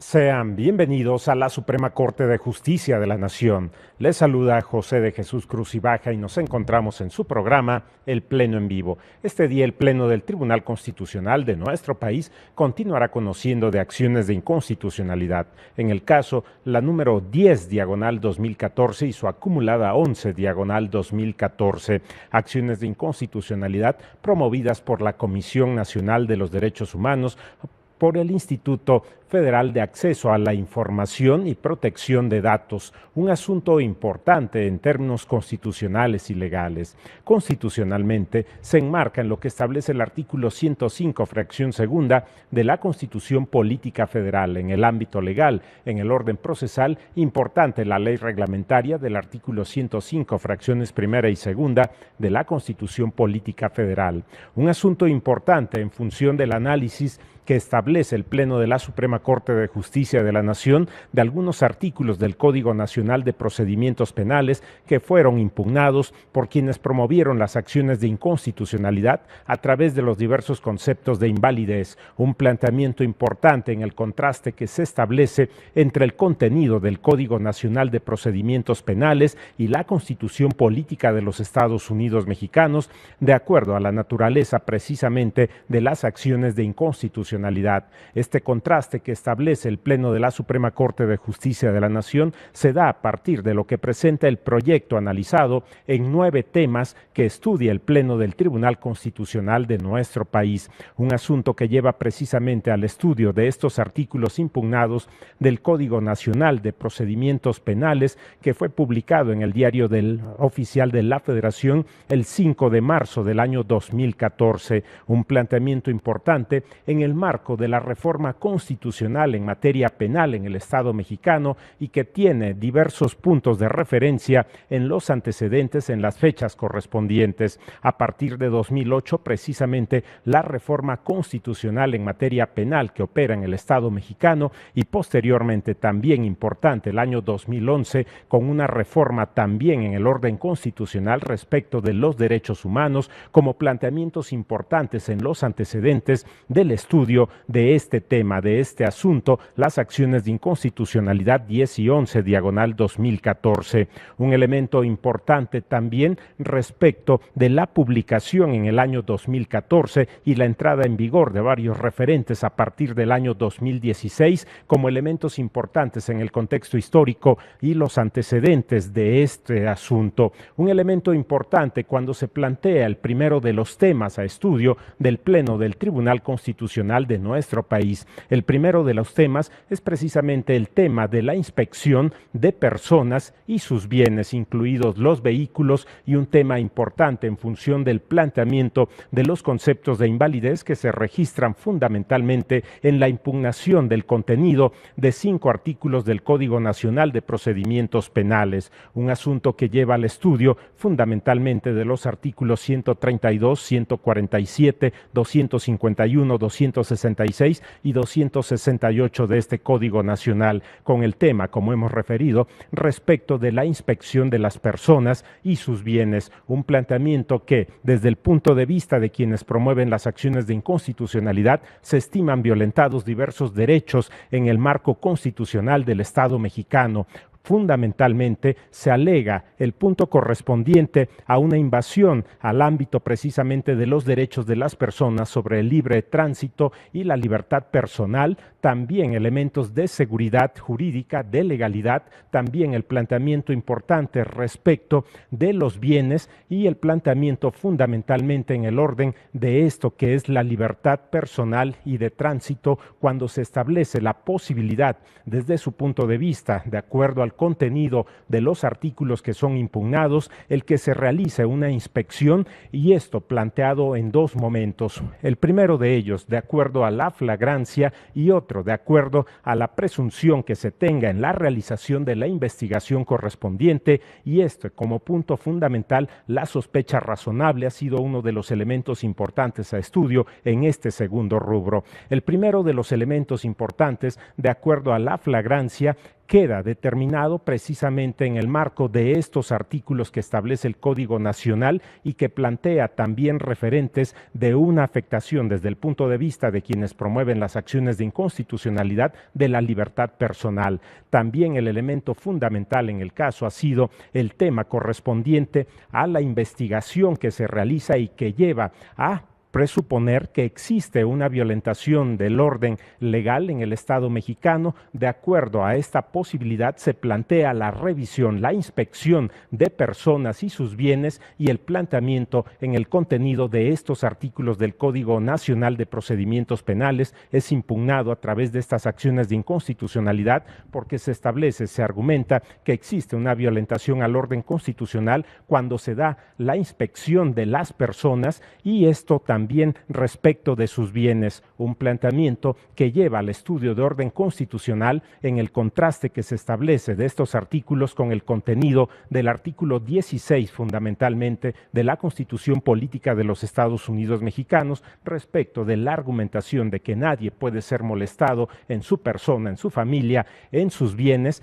Sean bienvenidos a la Suprema Corte de Justicia de la Nación. Les saluda José de Jesús Cruz y Baja y nos encontramos en su programa El Pleno en Vivo. Este día el Pleno del Tribunal Constitucional de nuestro país continuará conociendo de acciones de inconstitucionalidad. En el caso, la número 10/2014 y su acumulada 11/2014. Acciones de inconstitucionalidad promovidas por la Comisión Nacional de los Derechos Humanos, por el Instituto Federal de Acceso a la Información y Protección de Datos, un asunto importante en términos constitucionales y legales. Constitucionalmente se enmarca en lo que establece el artículo 105, fracción segunda de la Constitución Política Federal. En el ámbito legal, en el orden procesal, importante la ley reglamentaria del artículo 105, fracciones primera y segunda de la Constitución Política Federal. Un asunto importante en función del análisis que establece el Pleno de la Suprema Corte de Justicia de la Nación de algunos artículos del Código Nacional de Procedimientos Penales que fueron impugnados por quienes promovieron las acciones de inconstitucionalidad a través de los diversos conceptos de invalidez, un planteamiento importante en el contraste que se establece entre el contenido del Código Nacional de Procedimientos Penales y la Constitución Política de los Estados Unidos Mexicanos, de acuerdo a la naturaleza precisamente de las acciones de inconstitucionalidad. Este contraste que establece el Pleno de la Suprema Corte de Justicia de la Nación se da a partir de lo que presenta el proyecto analizado en 9 temas que estudia el Pleno del Tribunal Constitucional de nuestro país, un asunto que lleva precisamente al estudio de estos artículos impugnados del Código Nacional de Procedimientos Penales que fue publicado en el Diario Oficial de la Federación el 5 de marzo del año 2014, un planteamiento importante en el marco de la reforma constitucional en materia penal en el Estado mexicano y que tiene diversos puntos de referencia en los antecedentes en las fechas correspondientes. A partir de 2008, precisamente la reforma constitucional en materia penal que opera en el Estado mexicano y posteriormente también importante el año 2011 con una reforma también en el orden constitucional respecto de los derechos humanos como planteamientos importantes en los antecedentes del estudio de este tema, de este asunto, las acciones de inconstitucionalidad 10 y 11/2014. Un elemento importante también respecto de la publicación en el año 2014 y la entrada en vigor de varios referentes a partir del año 2016 como elementos importantes en el contexto histórico y los antecedentes de este asunto. Un elemento importante cuando se plantea el primero de los temas a estudio del Pleno del Tribunal Constitucional de nuestro país. El primero de los temas es precisamente el tema de la inspección de personas y sus bienes, incluidos los vehículos, y un tema importante en función del planteamiento de los conceptos de invalidez que se registran fundamentalmente en la impugnación del contenido de 5 artículos del Código Nacional de Procedimientos Penales, un asunto que lleva al estudio fundamentalmente de los artículos 132, 147, 251, 266 y 268 de este Código Nacional, con el tema, como hemos referido, respecto de la inspección de las personas y sus bienes, un planteamiento que, desde el punto de vista de quienes promueven las acciones de inconstitucionalidad, se estiman violentados diversos derechos en el marco constitucional del Estado mexicano. Fundamentalmente se alega el punto correspondiente a una invasión al ámbito precisamente de los derechos de las personas sobre el libre tránsito y la libertad personal, también elementos de seguridad jurídica, de legalidad, también el planteamiento importante respecto de los bienes y el planteamiento fundamentalmente en el orden de esto que es la libertad personal y de tránsito cuando se establece la posibilidad desde su punto de vista, de acuerdo al contenido de los artículos que son impugnados, el que se realice una inspección y esto planteado en 2 momentos. El primero de ellos, de acuerdo a la flagrancia y otro, de acuerdo a la presunción que se tenga en la realización de la investigación correspondiente y esto como punto fundamental, la sospecha razonable ha sido uno de los elementos importantes a estudio en este segundo rubro. El primero de los elementos importantes, de acuerdo a la flagrancia, queda determinado precisamente en el marco de estos artículos que establece el Código Nacional y que plantea también referentes de una afectación desde el punto de vista de quienes promueven las acciones de inconstitucionalidad de la libertad personal. También el elemento fundamental en el caso ha sido el tema correspondiente a la investigación que se realiza y que lleva a presuponer que existe una violentación del orden legal en el Estado mexicano. De acuerdo a esta posibilidad, se plantea la revisión, la inspección de personas y sus bienes y el planteamiento en el contenido de estos artículos del Código Nacional de Procedimientos Penales es impugnado a través de estas acciones de inconstitucionalidad porque se establece, se argumenta que existe una violentación al orden constitucional cuando se da la inspección de las personas y esto también respecto de sus bienes, un planteamiento que lleva al estudio de orden constitucional en el contraste que se establece de estos artículos con el contenido del artículo 16 fundamentalmente de la Constitución Política de los Estados Unidos Mexicanos respecto de la argumentación de que nadie puede ser molestado en su persona, en su familia, en sus bienes,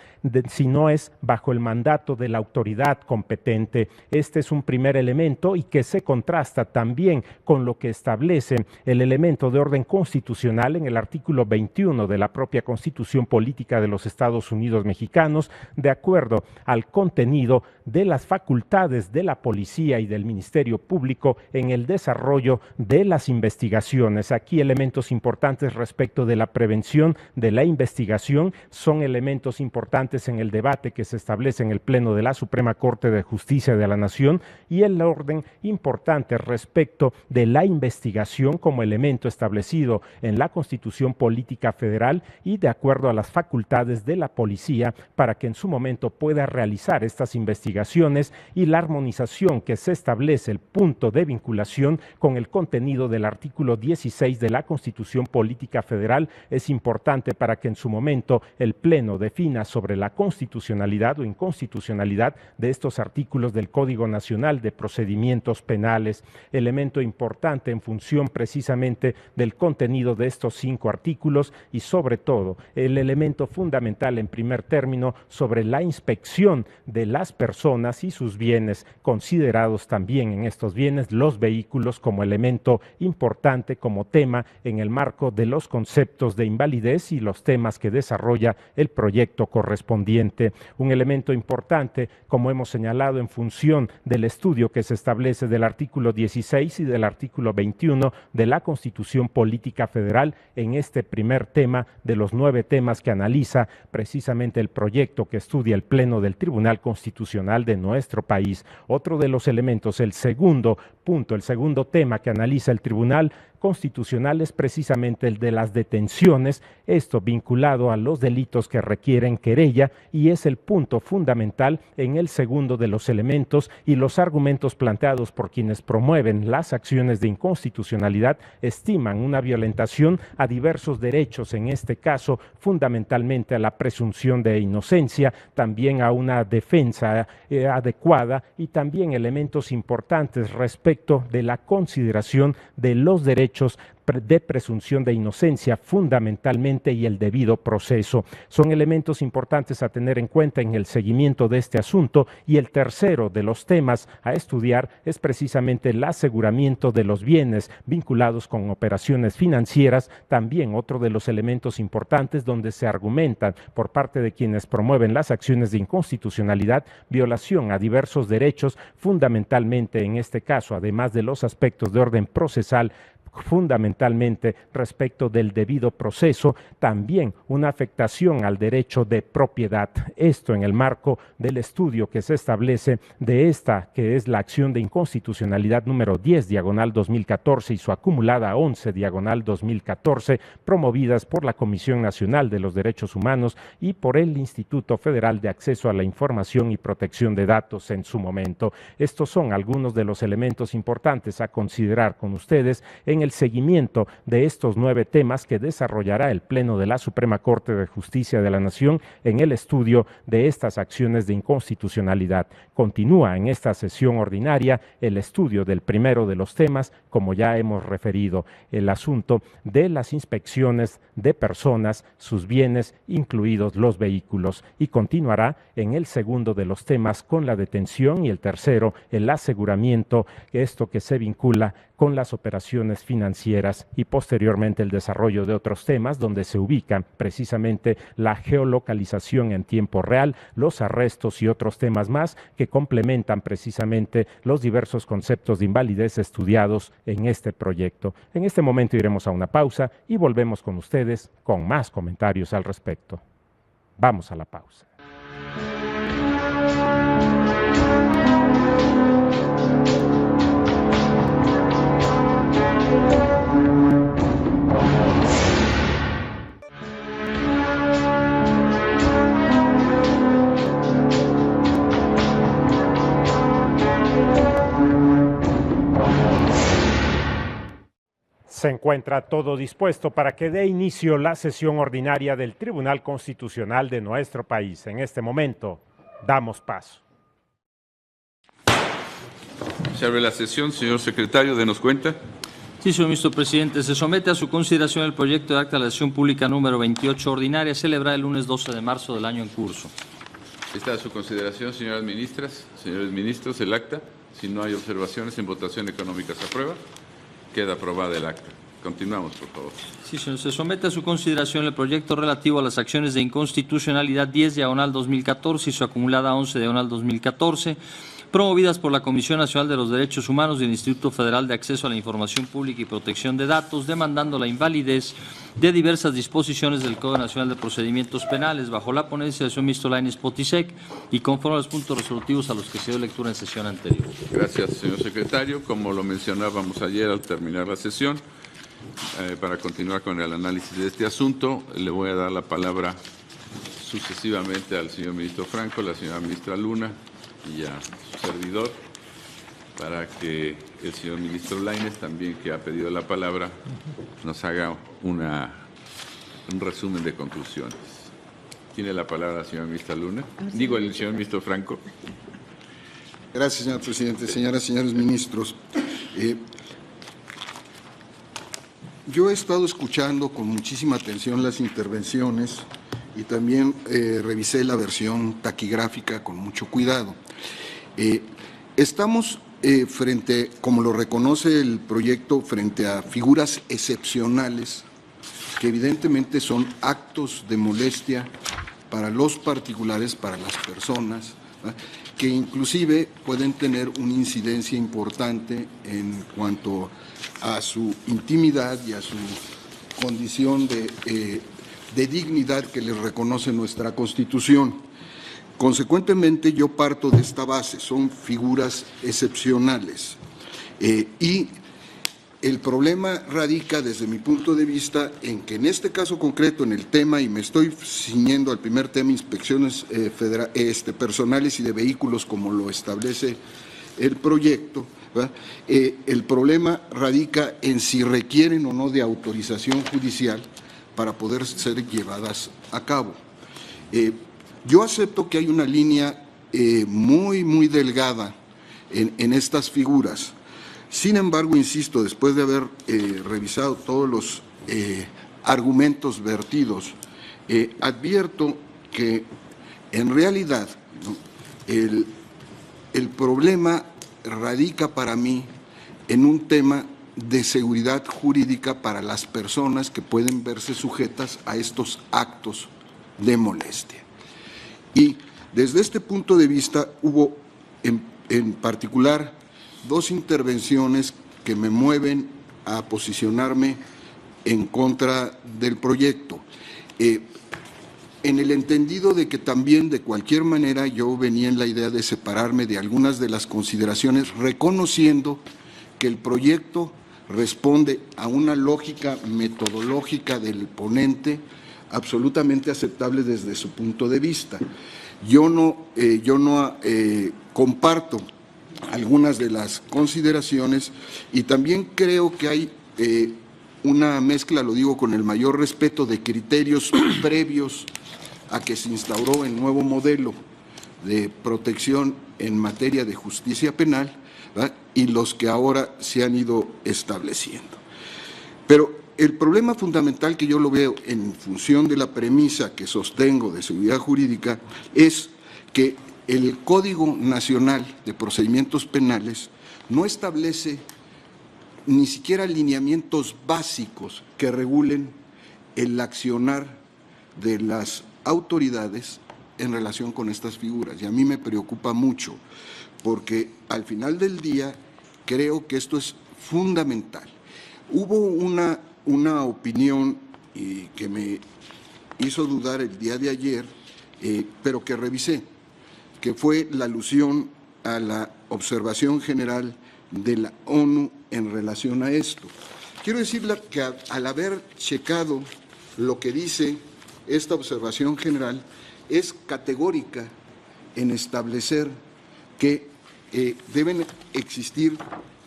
si no es bajo el mandato de la autoridad competente. Este es un primer elemento y que se contrasta también con lo que establece el elemento de orden constitucional en el artículo 21 de la propia Constitución Política de los Estados Unidos Mexicanos, de acuerdo al contenido de las facultades de la policía y del Ministerio Público en el desarrollo de las investigaciones. Aquí elementos importantes respecto de la prevención de la investigación son elementos importantes en el debate que se establece en el Pleno de la Suprema Corte de Justicia de la Nación y el orden importante respecto de la investigación como elemento establecido en la Constitución Política Federal y de acuerdo a las facultades de la policía para que en su momento pueda realizar estas investigaciones y la armonización que se establece el punto de vinculación con el contenido del artículo 16 de la Constitución Política Federal es importante para que en su momento el Pleno defina sobre la constitucionalidad o inconstitucionalidad de estos artículos del Código Nacional de Procedimientos Penales, elemento importante en función precisamente del contenido de estos 5 artículos y sobre todo el elemento fundamental en primer término sobre la inspección de las personas y sus bienes, considerados también en estos bienes los vehículos como elemento importante, como tema en el marco de los conceptos de invalidez y los temas que desarrolla el proyecto correspondiente. Un elemento importante, como hemos señalado, en función del estudio que se establece del artículo 16 y del artículo 21 de la Constitución Política Federal en este primer tema de los 9 temas que analiza precisamente el proyecto que estudia el Pleno del Tribunal Constitucional de nuestro país. Otro de los elementos, el segundo punto, el segundo tema que analiza el Tribunal Constitucional es precisamente el de las detenciones, esto vinculado a los delitos que requieren querella y es el punto fundamental en el segundo de los elementos y los argumentos planteados por quienes promueven las acciones de inconstitucionalidad estiman una violentación a diversos derechos, en este caso fundamentalmente a la presunción de inocencia, también a una defensa adecuada y también elementos importantes respecto de la consideración de los derechos de presunción de inocencia fundamentalmente y el debido proceso. Son elementos importantes a tener en cuenta en el seguimiento de este asunto y el tercero de los temas a estudiar es precisamente el aseguramiento de los bienes vinculados con operaciones financieras, también otro de los elementos importantes donde se argumentan por parte de quienes promueven las acciones de inconstitucionalidad, violación a diversos derechos, fundamentalmente en este caso, además de los aspectos de orden procesal, fundamentalmente respecto del debido proceso, también una afectación al derecho de propiedad. Esto en el marco del estudio que se establece de esta, que es la acción de inconstitucionalidad número 10, diagonal 2014 y su acumulada 11, diagonal 2014, promovidas por la Comisión Nacional de los Derechos Humanos y por el Instituto Federal de Acceso a la Información y Protección de Datos en su momento. Estos son algunos de los elementos importantes a considerar con ustedes en el seguimiento de estos 9 temas que desarrollará el Pleno de la Suprema Corte de Justicia de la Nación en el estudio de estas acciones de inconstitucionalidad. Continúa en esta sesión ordinaria el estudio del primero de los temas, como ya hemos referido, el asunto de las inspecciones de personas, sus bienes, incluidos los vehículos, y continuará en el segundo de los temas con la detención y el tercero, el aseguramiento, esto que se vincula con las operaciones financieras, y posteriormente el desarrollo de otros temas donde se ubican precisamente la geolocalización en tiempo real, los arrestos y otros temas más que complementan precisamente los diversos conceptos de invalidez estudiados en este proyecto. En este momento iremos a una pausa y volvemos con ustedes con más comentarios al respecto. Vamos a la pausa. Se encuentra todo dispuesto para que dé inicio la sesión ordinaria del Tribunal Constitucional de nuestro país. En este momento, damos paso. Se abre la sesión. Señor secretario, denos cuenta. Sí, señor ministro presidente. Se somete a su consideración el proyecto de acta de la sesión pública número 28 ordinaria, celebrada el lunes 12 de marzo del año en curso. Está a su consideración, señoras ministras, señores ministros, el acta. Si no hay observaciones, en votación económica se aprueba. Queda aprobada el acta. Continuamos, por favor. Sí, señor. Se somete a su consideración el proyecto relativo a las acciones de inconstitucionalidad 10/2014 y su acumulada 11/2014, promovidas por la Comisión Nacional de los Derechos Humanos y el Instituto Federal de Acceso a la Información Pública y Protección de Datos, demandando la invalidez de diversas disposiciones del Código Nacional de Procedimientos Penales, bajo la ponencia del señor ministro Lainez Potisek y conforme a los puntos resolutivos a los que se dio lectura en sesión anterior. Gracias, señor secretario. Como lo mencionábamos ayer al terminar la sesión, para continuar con el análisis de este asunto, le voy a dar la palabra sucesivamente al señor ministro Franco, a la señora ministra Luna y a su servidor, para que el señor ministro Lainez, también que ha pedido la palabra, nos haga un resumen de conclusiones. Tiene la palabra la señora ministra Luna. Digo, el señor ministro Franco. Gracias, señor presidente. Señoras y señores ministros, yo he estado escuchando con muchísima atención las intervenciones y también revisé la versión taquigráfica con mucho cuidado. Estamos frente, como lo reconoce el proyecto, frente a figuras excepcionales que evidentemente son actos de molestia para los particulares, para las personas, ¿verdad?, que inclusive pueden tener una incidencia importante en cuanto a su intimidad y a su condición de dignidad que les reconoce nuestra Constitución. Consecuentemente, yo parto de esta base, son figuras excepcionales. Y el problema radica, desde mi punto de vista, en que en este caso concreto, en el tema, y me estoy ciñendo al primer tema, inspecciones personales y de vehículos, como lo establece el proyecto, ¿verdad?, el problema radica en si requieren o no de autorización judicial para poder ser llevadas a cabo. Yo acepto que hay una línea muy delgada en estas figuras. Sin embargo, insisto, después de haber revisado todos los argumentos vertidos, advierto que en realidad, ¿no?, el problema radica para mí en un tema de seguridad jurídica para las personas que pueden verse sujetas a estos actos de molestia. Y desde este punto de vista hubo en particular dos intervenciones que me mueven a posicionarme en contra del proyecto. En el entendido de que también, de cualquier manera, yo venía en la idea de separarme de algunas de las consideraciones, reconociendo que el proyecto responde a una lógica metodológica del ponente absolutamente aceptable desde su punto de vista. Yo no comparto algunas de las consideraciones y también creo que hay una mezcla, lo digo con el mayor respeto, de criterios previos a que se instauró el nuevo modelo de protección en materia de justicia penal, ¿verdad?, y los que ahora se han ido estableciendo. Pero el problema fundamental que yo lo veo en función de la premisa que sostengo de seguridad jurídica es que el Código Nacional de Procedimientos Penales no establece ni siquiera lineamientos básicos que regulen el accionar de las autoridades en relación con estas figuras. Y a mí me preocupa mucho, porque al final del día creo que esto es fundamental. Hubo una opinión que me hizo dudar el día de ayer, pero que revisé, que fue la alusión a la observación general de la ONU en relación a esto. Quiero decirle que al haber checado lo que dice esta observación general, es categórica en establecer que deben existir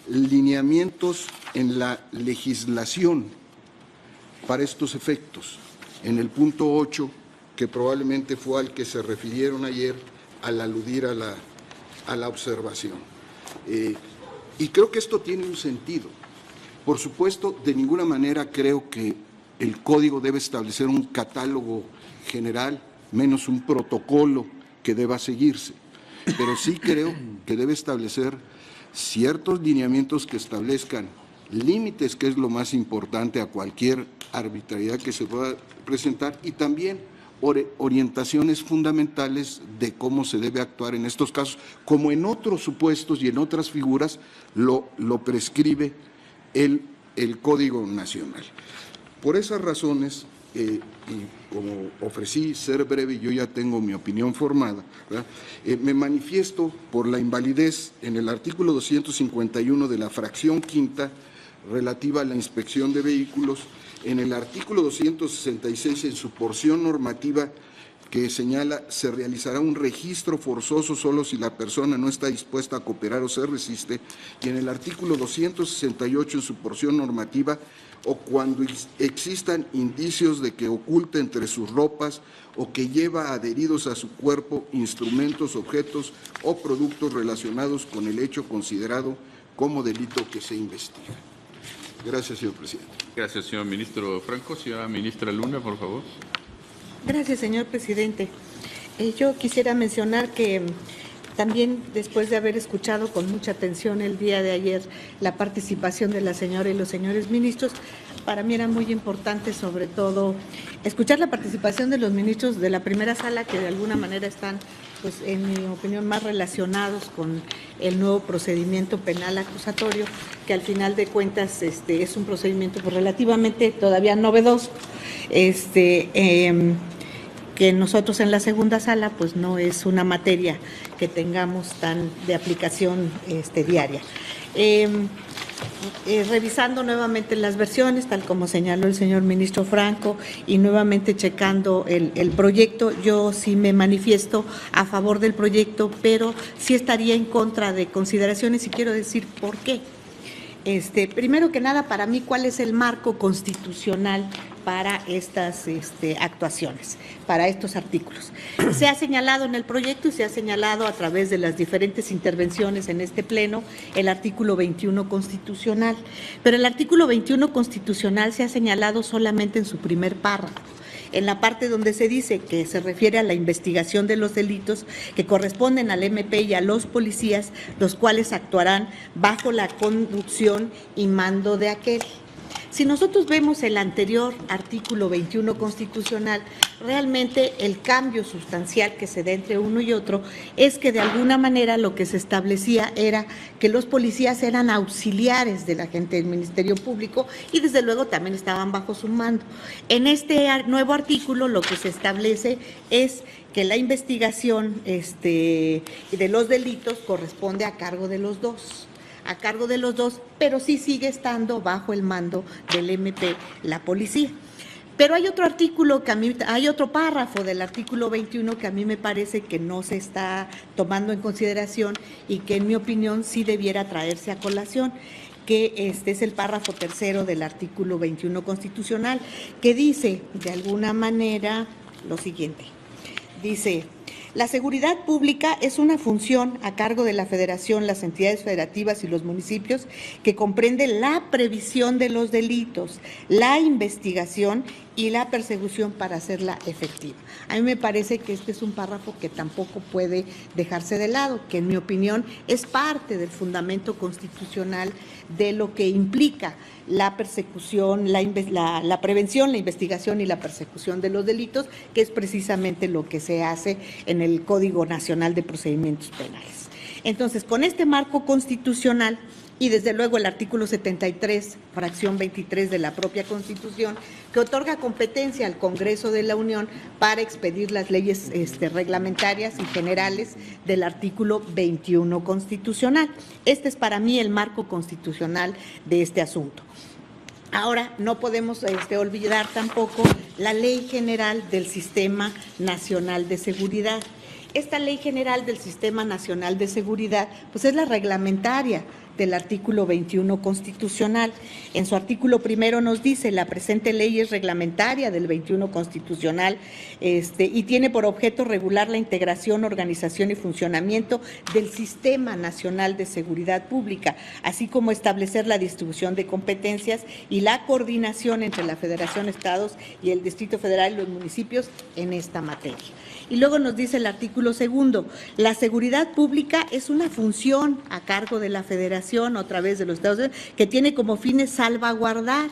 lineamientos en la legislación para estos efectos. En el punto 8, que probablemente fue al que se refirieron ayer al aludir a la observación. Y creo que esto tiene un sentido. Por supuesto, de ninguna manera creo que el código debe establecer un catálogo general, menos un protocolo que deba seguirse. Pero sí creo que debe establecer ciertos lineamientos que establezcan límites, que es lo más importante, a cualquier arbitrariedad que se pueda presentar, y también orientaciones fundamentales de cómo se debe actuar en estos casos, como en otros supuestos y en otras figuras lo prescribe el Código Nacional. Por esas razones, y como ofrecí ser breve, yo ya tengo mi opinión formada, me manifiesto por la invalidez en el artículo 251 de la fracción quinta relativa a la inspección de vehículos, en el artículo 266 en su porción normativa que señala se realizará un registro forzoso solo si la persona no está dispuesta a cooperar o se resiste, y en el artículo 268 en su porción normativa o cuando existan indicios de que oculta entre sus ropas o que lleva adheridos a su cuerpo instrumentos, objetos o productos relacionados con el hecho considerado como delito que se investiga. Gracias, señor presidente. Gracias, señor ministro Franco. Señora ministra Luna, por favor. Gracias, señor presidente. Yo quisiera mencionar que también, después de haber escuchado con mucha atención el día de ayer la participación de la señora y los señores ministros, para mí era muy importante, sobre todo, escuchar la participación de los ministros de la primera sala, que de alguna manera están, pues, en mi opinión, más relacionados con el nuevo procedimiento penal acusatorio, que al final de cuentas es un procedimiento pues, relativamente todavía novedoso, que nosotros en la segunda sala pues no es una materia que tengamos tan de aplicación diaria. Revisando nuevamente las versiones, tal como señaló el señor ministro Franco, y nuevamente checando el proyecto, yo sí me manifiesto a favor del proyecto, pero sí estaría en contra de consideraciones, y quiero decir por qué. Primero que nada, para mí, ¿cuál es el marco constitucional para estas actuaciones, para estos artículos? Se ha señalado en el proyecto y se ha señalado a través de las diferentes intervenciones en este pleno el artículo 21 constitucional, pero el artículo 21 constitucional se ha señalado solamente en su primer párrafo, en la parte donde se dice que se refiere a la investigación de los delitos que corresponden al MP y a los policías, los cuales actuarán bajo la conducción y mando de aquel. Si nosotros vemos el anterior artículo 21 constitucional, realmente el cambio sustancial que se da entre uno y otro es que de alguna manera lo que se establecía era que los policías eran auxiliares de la gente del Ministerio Público y desde luego también estaban bajo su mando. En este nuevo artículo lo que se establece es que la investigación de los delitos corresponde a cargo de los dos. Pero sí sigue estando bajo el mando del MP la policía. Pero hay otro artículo hay otro párrafo del artículo 21 que a mí me parece que no se está tomando en consideración y que en mi opinión sí debiera traerse a colación. que es el párrafo tercero del artículo 21 constitucional, que dice de alguna manera lo siguiente. Dice: la seguridad pública es una función a cargo de la Federación, las entidades federativas y los municipios que comprende la previsión de los delitos, la investigación y la persecución para hacerla efectiva. A mí me parece que este es un párrafo que tampoco puede dejarse de lado, que en mi opinión es parte del fundamento constitucional de lo que implica la persecución, la prevención, la investigación y la persecución de los delitos, que es precisamente lo que se hace en el Código Nacional de Procedimientos Penales. Entonces, con este marco constitucional y desde luego el artículo 73, fracción 23 de la propia Constitución, que otorga competencia al Congreso de la Unión para expedir las leyes reglamentarias y generales del artículo 21 constitucional. Este es para mí el marco constitucional de este asunto. Ahora, no podemos olvidar tampoco la Ley General del Sistema Nacional de Seguridad. Esta Ley General del Sistema Nacional de Seguridad, pues es la reglamentaria del artículo 21 constitucional. En su artículo primero nos dice: la presente ley es reglamentaria del 21 constitucional y tiene por objeto regular la integración, organización y funcionamiento del Sistema Nacional de Seguridad Pública, así como establecer la distribución de competencias y la coordinación entre la Federación, Estados y el Distrito Federal y los municipios en esta materia. Y luego nos dice el artículo segundo: la seguridad pública es una función a cargo de la Federación a través de los Estados, que tiene como fines salvaguardar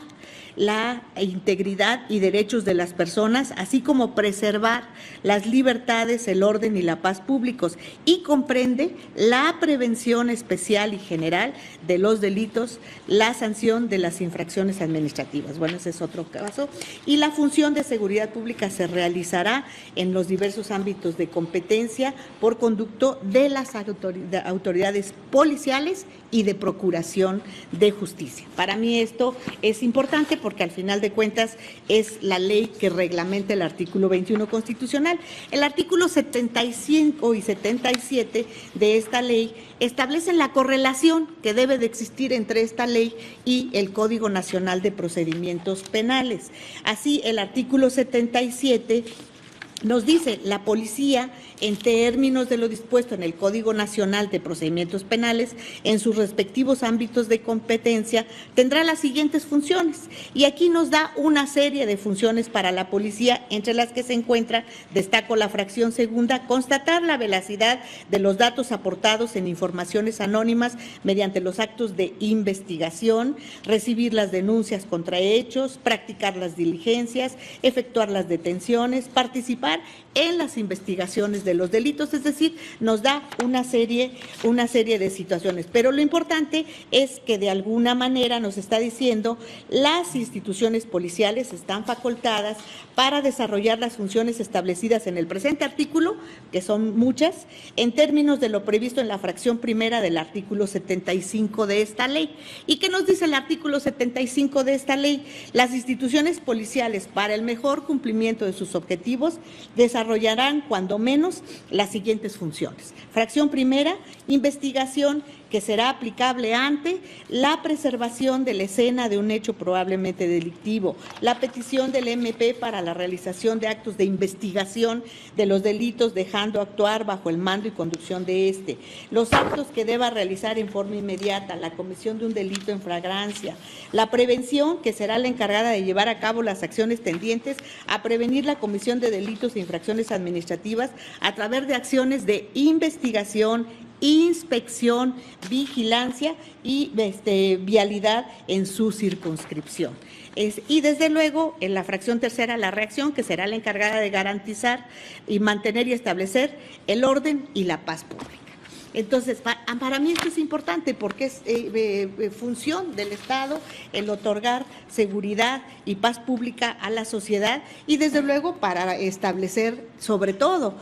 la integridad y derechos de las personas, así como preservar las libertades, el orden y la paz públicos, y comprende la prevención especial y general de los delitos, la sanción de las infracciones administrativas. Bueno, ese es otro caso. Y la función de seguridad pública se realizará en los diversos ámbitos de competencia por conducto de las autoridades policiales y de procuración de justicia. Para mí esto es importante porque al final de cuentas es la ley que reglamenta el artículo 21 constitucional. El artículo 75 y 77 de esta ley establecen la correlación que debe de existir entre esta ley y el Código Nacional de Procedimientos Penales. Así, el artículo 77 nos dice: la policía, en términos de lo dispuesto en el Código Nacional de Procedimientos Penales, en sus respectivos ámbitos de competencia, tendrá las siguientes funciones. Y aquí nos da una serie de funciones para la policía, entre las que se encuentra, destaco la fracción segunda: constatar la veracidad de los datos aportados en informaciones anónimas mediante los actos de investigación, recibir las denuncias contra hechos, practicar las diligencias, efectuar las detenciones, participar en las investigaciones de los delitos, es decir, nos da una serie de situaciones. Pero lo importante es que de alguna manera nos está diciendo: las instituciones policiales están facultadas para desarrollar las funciones establecidas en el presente artículo, que son muchas, en términos de lo previsto en la fracción primera del artículo 75 de esta ley. ¿Y qué nos dice el artículo 75 de esta ley? Las instituciones policiales, para el mejor cumplimiento de sus objetivos, desarrollarán cuando menos las siguientes funciones. Fracción primera: investigación, que será aplicable ante la preservación de la escena de un hecho probablemente delictivo, la petición del MP para la realización de actos de investigación de los delitos, dejando actuar bajo el mando y conducción de este, los actos que deba realizar en forma inmediata, la comisión de un delito en flagrancia, la prevención, que será la encargada de llevar a cabo las acciones tendientes a prevenir la comisión de delitos e infracciones administrativas a través de acciones de investigación, inspección, vigilancia y vialidad en su circunscripción. Y desde luego, en la fracción tercera, la reacción, que será la encargada de garantizar y mantener y establecer el orden y la paz pública. Entonces, para mí esto es importante porque es función del Estado el otorgar seguridad y paz pública a la sociedad y desde luego para establecer sobre todo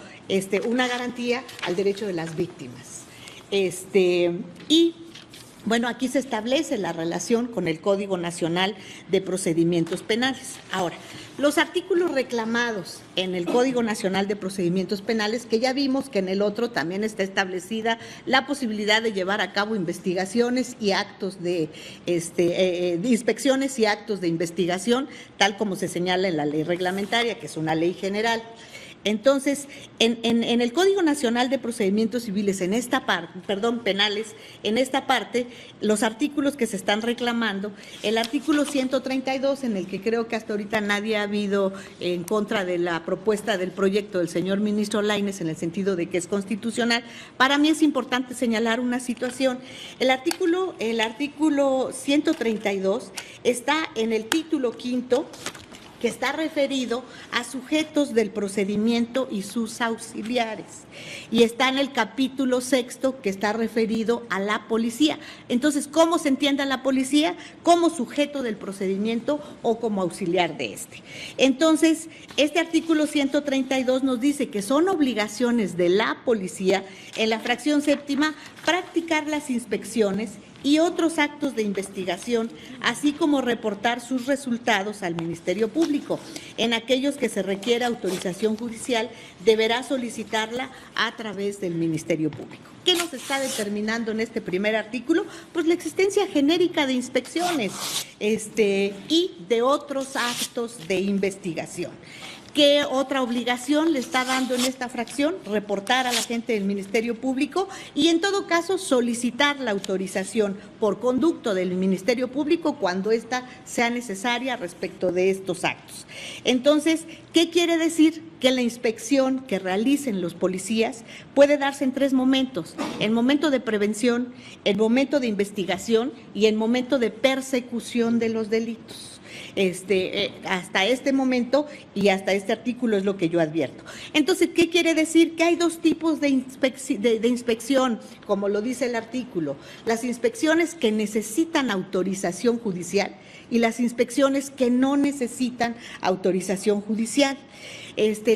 una garantía al derecho de las víctimas. Y Bueno, aquí se establece la relación con el Código Nacional de Procedimientos Penales. Ahora, los artículos reclamados en el Código Nacional de Procedimientos Penales, que ya vimos que en el otro también está establecida la posibilidad de llevar a cabo investigaciones y actos de inspecciones y actos de investigación, tal como se señala en la ley reglamentaria, que es una ley general. Entonces, en el Código Nacional de Procedimientos Civiles, en esta parte, penales, en esta parte, los artículos que se están reclamando, el artículo 132, en el que creo que hasta ahorita nadie ha habido en contra de la propuesta del proyecto del señor ministro Lainez, en el sentido de que es constitucional, para mí es importante señalar una situación. El artículo 132 está en el título quinto, que está referido a sujetos del procedimiento y sus auxiliares, y está en el capítulo sexto, que está referido a la policía. Entonces, ¿cómo se entiende a la policía? Como sujeto del procedimiento o como auxiliar de este. Entonces, este artículo 132 nos dice que son obligaciones de la policía, en la fracción séptima, practicar las inspecciones y otros actos de investigación, así como reportar sus resultados al Ministerio Público. En aquellos que se requiera autorización judicial, deberá solicitarla a través del Ministerio Público. ¿Qué nos está determinando en este primer artículo? Pues la existencia genérica de inspecciones y de otros actos de investigación. ¿Qué otra obligación le está dando en esta fracción? Reportar a la gente del Ministerio Público y, en todo caso, solicitar la autorización por conducto del Ministerio Público cuando ésta sea necesaria respecto de estos actos. Entonces, ¿qué quiere decir? Que la inspección que realicen los policías puede darse en tres momentos: el momento de prevención, el momento de investigación y el momento de persecución de los delitos. Hasta este momento y hasta este artículo es lo que yo advierto. Entonces, ¿qué quiere decir? Que hay dos tipos de inspección, como lo dice el artículo: las inspecciones que necesitan autorización judicial y las inspecciones que no necesitan autorización judicial.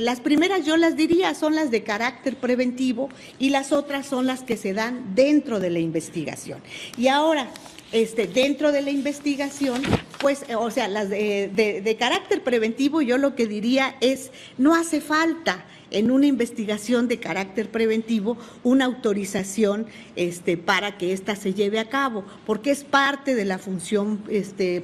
Las primeras, yo las diría, son las de carácter preventivo, y las otras son las que se dan dentro de la investigación. Y ahora, dentro de la investigación, pues, o sea, las de carácter preventivo, yo lo que diría es: no hace falta en una investigación de carácter preventivo una autorización para que ésta se lleve a cabo, porque es parte de la función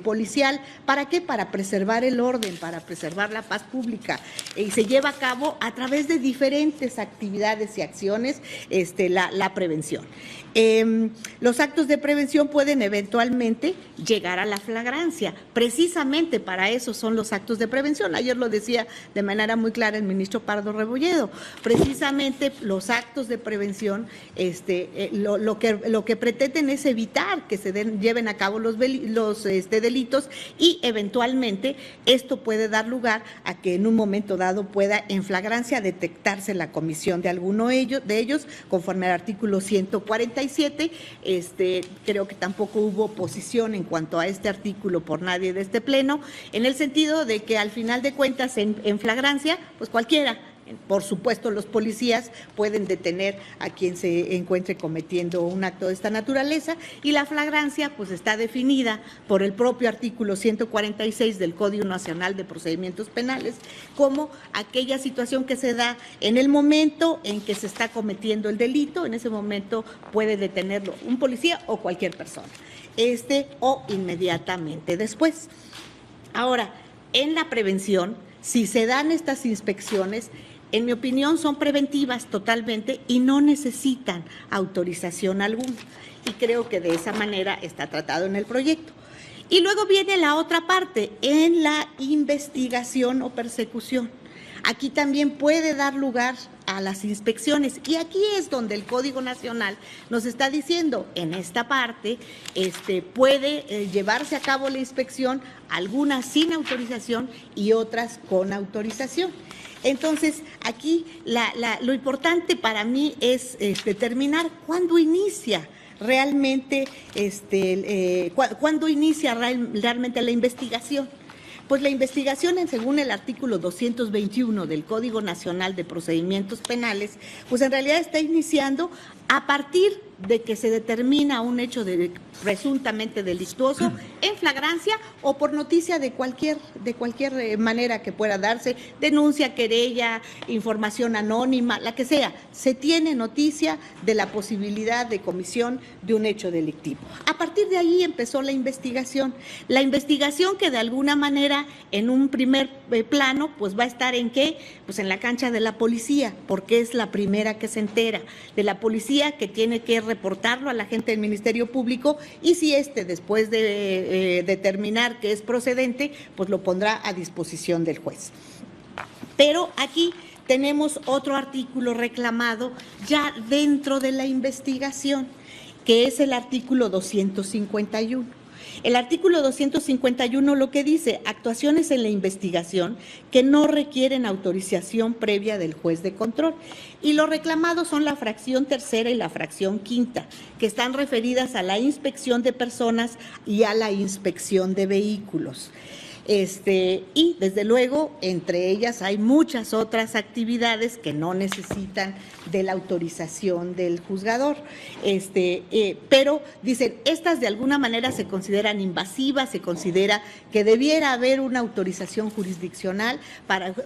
policial. ¿Para qué? Para preservar el orden, para preservar la paz pública, y se lleva a cabo a través de diferentes actividades y acciones la prevención. Los actos de prevención pueden eventualmente llegar a la flagrancia. Precisamente para eso son los actos de prevención. Ayer lo decía de manera muy clara el ministro Pardo Rebolledo. Precisamente los actos de prevención lo que pretenden es evitar que se lleven a cabo los delitos, y eventualmente esto puede dar lugar a que en un momento dado pueda en flagrancia detectarse la comisión de alguno de ellos conforme al artículo 147. Creo que tampoco hubo oposición en cuanto a este artículo por nadie de este pleno, en el sentido de que al final de cuentas en flagrancia, pues cualquiera, por supuesto los policías, pueden detener a quien se encuentre cometiendo un acto de esta naturaleza, y la flagrancia pues está definida por el propio artículo 146 del Código Nacional de Procedimientos Penales como aquella situación que se da en el momento en que se está cometiendo el delito. En ese momento puede detenerlo un policía o cualquier persona, o inmediatamente después. Ahora, en la prevención, si se dan estas inspecciones, en mi opinión son preventivas totalmente y no necesitan autorización alguna, y creo que de esa manera está tratado en el proyecto. Y luego viene la otra parte, en la investigación o persecución. Aquí también puede dar lugar a las inspecciones, y aquí es donde el Código Nacional nos está diciendo: en esta parte puede llevarse a cabo la inspección, algunas sin autorización y otras con autorización. Entonces, aquí lo importante para mí es determinar cuándo inicia realmente realmente la investigación. Pues la investigación, según el artículo 221 del Código Nacional de Procedimientos Penales, pues en realidad está iniciando a partir de que se determina un hecho presuntamente delictuoso en flagrancia o por noticia de cualquier manera que pueda darse, denuncia, querella, información anónima, la que sea, se tiene noticia de la posibilidad de comisión de un hecho delictivo. A partir de ahí empezó la investigación que de alguna manera en un primer plano pues va a estar ¿en qué? Pues en la cancha de la policía, porque es la primera que se entera, de la policía que tiene que reportarlo a la gente del Ministerio Público y si después de determinar que es procedente, pues lo pondrá a disposición del juez. Pero aquí tenemos otro artículo reclamado ya dentro de la investigación, que es el artículo 251. El artículo 251 lo que dice, actuaciones en la investigación que no requieren autorización previa del juez de control. Y los reclamados son la fracción tercera y la fracción quinta, que están referidas a la inspección de personas y a la inspección de vehículos. Y desde luego, entre ellas hay muchas otras actividades que no necesitan de la autorización del juzgador. Pero dicen, estas de alguna manera se consideran invasivas, se considera que debiera haber una autorización jurisdiccional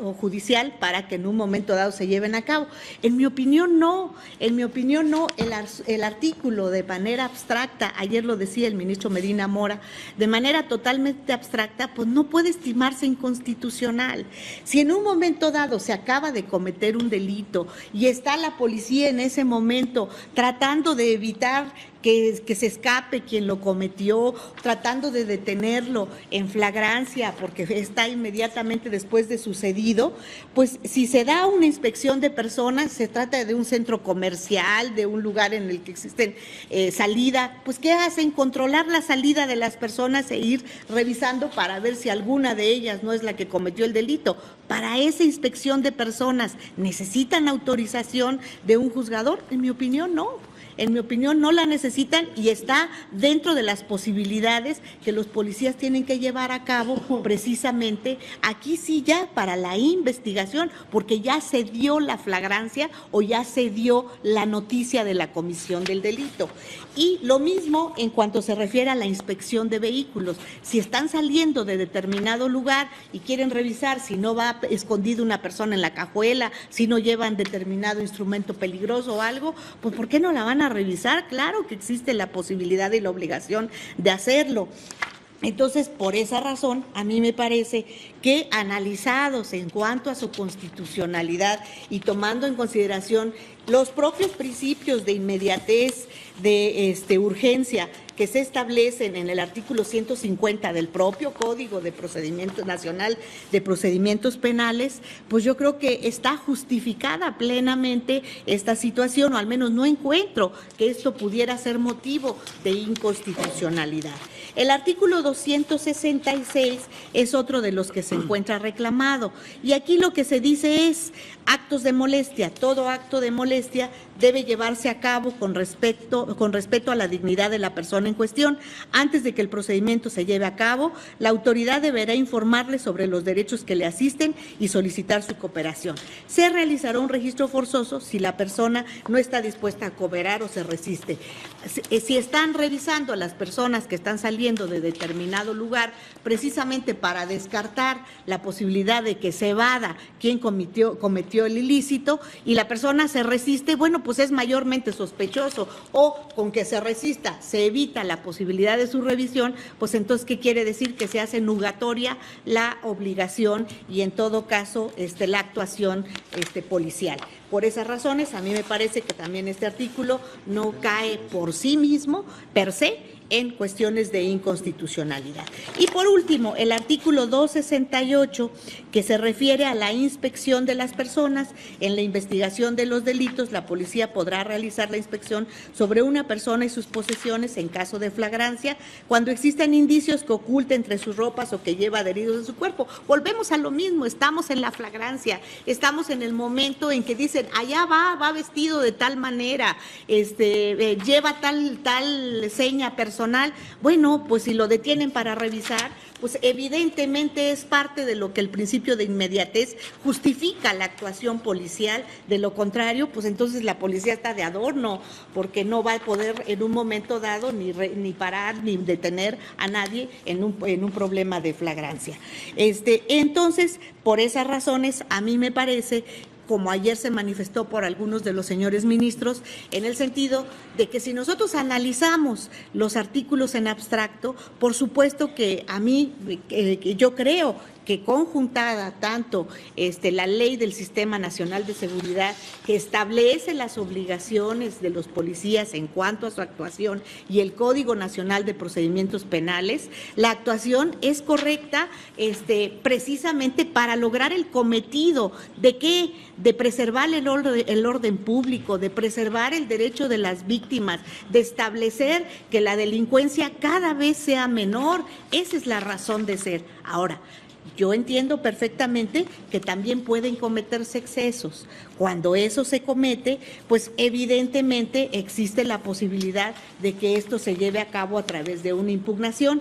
o judicial para que en un momento dado se lleven a cabo. En mi opinión no, el artículo de manera abstracta, ayer lo decía el ministro Medina Mora, de manera totalmente abstracta, pues no puede estimarse inconstitucional. Si en un momento dado se acaba de cometer un delito y está la policía en ese momento tratando de evitar que se escape quien lo cometió, tratando de detenerlo en flagrancia porque está inmediatamente después de sucedido, pues si se da una inspección de personas, se trata de un centro comercial, de un lugar en el que existen salida, pues ¿qué hacen? Controlar la salida de las personas e ir revisando para ver si alguna de ellas no es la que cometió el delito. Para esa inspección de personas, ¿necesitan autorización de un juzgador? En mi opinión, no. En mi opinión, no la necesitan y está dentro de las posibilidades que los policías tienen que llevar a cabo precisamente aquí sí ya para la investigación, porque ya se dio la flagrancia o ya se dio la noticia de la comisión del delito. Y lo mismo en cuanto se refiere a la inspección de vehículos. Si están saliendo de determinado lugar y quieren revisar si no va escondida una persona en la cajuela, si no llevan determinado instrumento peligroso o algo, pues ¿por qué no la van a revisar? Claro que existe la posibilidad y la obligación de hacerlo. Entonces, por esa razón, a mí me parece que analizados en cuanto a su constitucionalidad y tomando en consideración los propios principios de inmediatez, de urgencia que se establecen en el artículo 150 del propio Código de Procedimiento Nacional de Procedimientos Penales, pues yo creo que está justificada plenamente esta situación, o al menos no encuentro que esto pudiera ser motivo de inconstitucionalidad. El artículo 266 es otro de los que se encuentra reclamado y aquí lo que se dice es actos de molestia. Todo acto de molestia debe llevarse a cabo con respeto a la dignidad de la persona en cuestión. Antes de que el procedimiento se lleve a cabo, la autoridad deberá informarle sobre los derechos que le asisten y solicitar su cooperación. Se realizará un registro forzoso si la persona no está dispuesta a cooperar o se resiste. Si están revisando a las personas que están saliendo de determinado lugar precisamente para descartar la posibilidad de que se evada quién cometió el ilícito y la persona se resiste, bueno, pues es mayormente sospechoso, o con que se resista se evita la posibilidad de su revisión, pues entonces ¿qué quiere decir? Que se hace nugatoria la obligación y en todo caso la actuación policial. Por esas razones, a mí me parece que también este artículo no cae por sí mismo, per se, en cuestiones de inconstitucionalidad. Y por último, el artículo 268, que se refiere a la inspección de las personas. En la investigación de los delitos, la policía podrá realizar la inspección sobre una persona y sus posesiones en caso de flagrancia, cuando existan indicios que oculte entre sus ropas o que lleva adheridos en su cuerpo. Volvemos a lo mismo, estamos en la flagrancia, estamos en el momento en que dicen, allá va vestido de tal manera, lleva tal seña personal. Bueno, pues si lo detienen para revisar, pues evidentemente es parte de lo que el principio de inmediatez justifica la actuación policial. De lo contrario, pues entonces la policía está de adorno, porque no va a poder en un momento dado ni parar ni detener a nadie en un problema de flagrancia. Entonces, por esas razones, a mí me parece, como ayer se manifestó por algunos de los señores ministros, en el sentido de que si nosotros analizamos los artículos en abstracto, por supuesto que a mí, yo creo que conjuntada tanto la ley del Sistema Nacional de Seguridad, que establece las obligaciones de los policías en cuanto a su actuación, y el Código Nacional de Procedimientos Penales, la actuación es correcta precisamente para lograr el cometido de ¿qué? De preservar el orden público, de preservar el derecho de las víctimas, de establecer que la delincuencia cada vez sea menor. Esa es la razón de ser. Ahora, yo entiendo perfectamente que también pueden cometerse excesos. Cuando eso se comete, pues evidentemente existe la posibilidad de que esto se lleve a cabo a través de una impugnación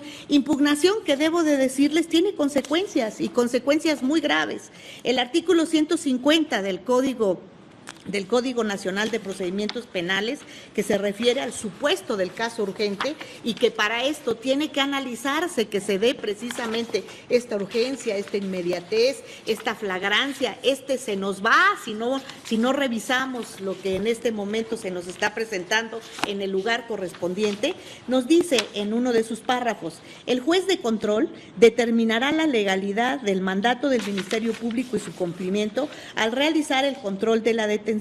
que, debo de decirles, tiene consecuencias, y consecuencias muy graves. El artículo 150 del Código Nacional de Procedimientos Penales, que se refiere al supuesto del caso urgente, y que para esto tiene que analizarse que se dé precisamente esta urgencia, esta inmediatez, esta flagrancia, se nos va si no revisamos lo que en este momento se nos está presentando en el lugar correspondiente. Nos dice en uno de sus párrafos: el juez de control determinará la legalidad del mandato del Ministerio Público y su cumplimiento al realizar el control de la detención.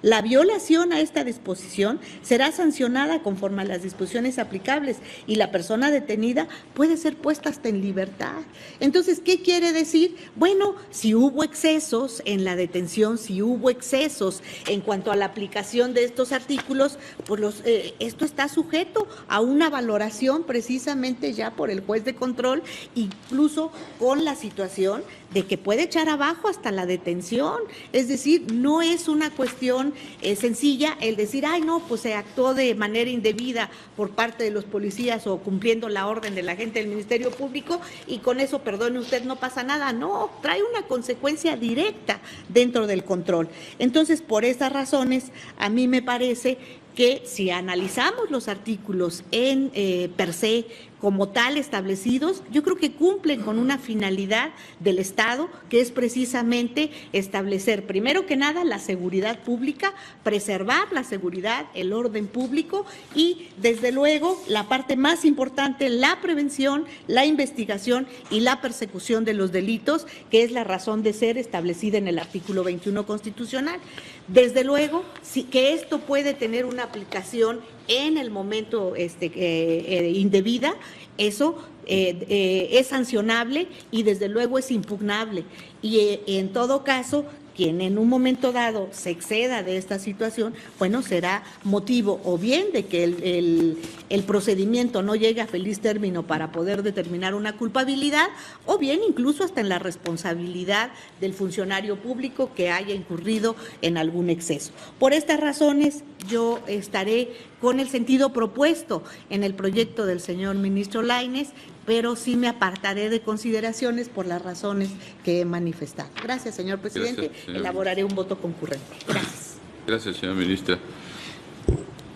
La violación a esta disposición será sancionada conforme a las disposiciones aplicables, y la persona detenida puede ser puesta hasta en libertad. Entonces, ¿qué quiere decir? Bueno, si hubo excesos en la detención, si hubo excesos en cuanto a la aplicación de estos artículos, pues esto está sujeto a una valoración precisamente ya por el juez de control, incluso con la situación de que puede echar abajo hasta la detención. Es decir, no es una cuestión sencilla el decir, ay, no, pues se actuó de manera indebida por parte de los policías o cumpliendo la orden de la gente del Ministerio Público, y con eso, perdone usted, no pasa nada. No, trae una consecuencia directa dentro del control. Entonces, por esas razones, a mí me parece que si analizamos los artículos en per se, como tal establecidos, yo creo que cumplen con una finalidad del Estado, que es precisamente establecer, primero que nada, la seguridad pública, preservar la seguridad, el orden público, y desde luego la parte más importante, la prevención, la investigación y la persecución de los delitos, que es la razón de ser establecida en el artículo 21 constitucional. Desde luego, sí, que esto puede tener una aplicación en el momento indebida, eso es sancionable y desde luego es impugnable. Y en todo caso, quien en un momento dado se exceda de esta situación, bueno, será motivo o bien de que el procedimiento no llegue a feliz término para poder determinar una culpabilidad, o bien incluso hasta en la responsabilidad del funcionario público que haya incurrido en algún exceso. Por estas razones, yo estaré con el sentido propuesto en el proyecto del señor ministro Lainez, pero sí me apartaré de consideraciones por las razones que he manifestado. Gracias, señor presidente. Gracias, señor. Elaboraré un voto concurrente. Gracias. Gracias, señora ministra.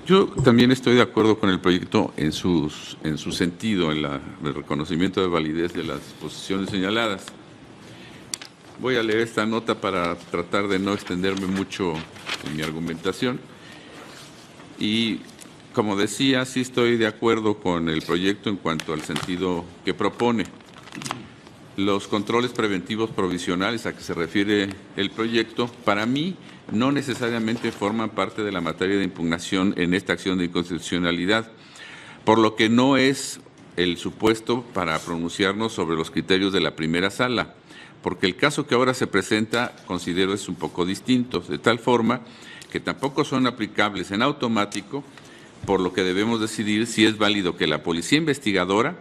Yo también estoy de acuerdo con el proyecto en su sentido, en el reconocimiento de validez de las posiciones señaladas. Voy a leer esta nota para tratar de no extenderme mucho en mi argumentación. Y, como decía, sí estoy de acuerdo con el proyecto en cuanto al sentido que propone. Los controles preventivos provisionales a que se refiere el proyecto, para mí, no necesariamente forman parte de la materia de impugnación en esta acción de inconstitucionalidad, por lo que no es el supuesto para pronunciarnos sobre los criterios de la primera sala, porque el caso que ahora se presenta, considero, es un poco distinto, de tal forma que tampoco son aplicables en automático, por lo que debemos decidir si es válido que la policía investigadora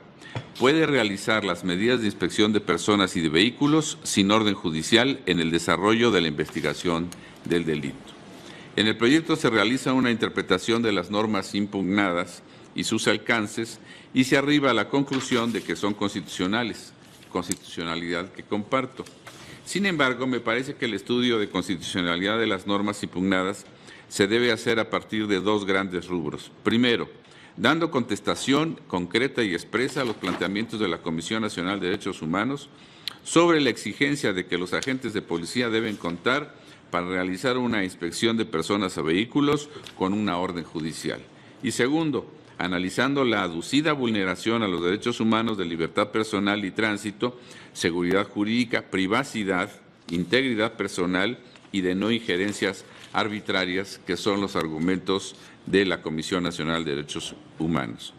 puede realizar las medidas de inspección de personas y de vehículos sin orden judicial en el desarrollo de la investigación del delito. En el proyecto se realiza una interpretación de las normas impugnadas y sus alcances, y se arriba a la conclusión de que son constitucionales, constitucionalidad que comparto. Sin embargo, me parece que el estudio de constitucionalidad de las normas impugnadas se debe hacer a partir de dos grandes rubros. Primero, dando contestación concreta y expresa a los planteamientos de la Comisión Nacional de Derechos Humanos sobre la exigencia de que los agentes de policía deben contar para realizar una inspección de personas o vehículos con una orden judicial. Y segundo, analizando la aducida vulneración a los derechos humanos de libertad personal y tránsito, seguridad jurídica, privacidad, integridad personal y de no injerencias arbitrarias, que son los argumentos de la Comisión Nacional de Derechos Humanos.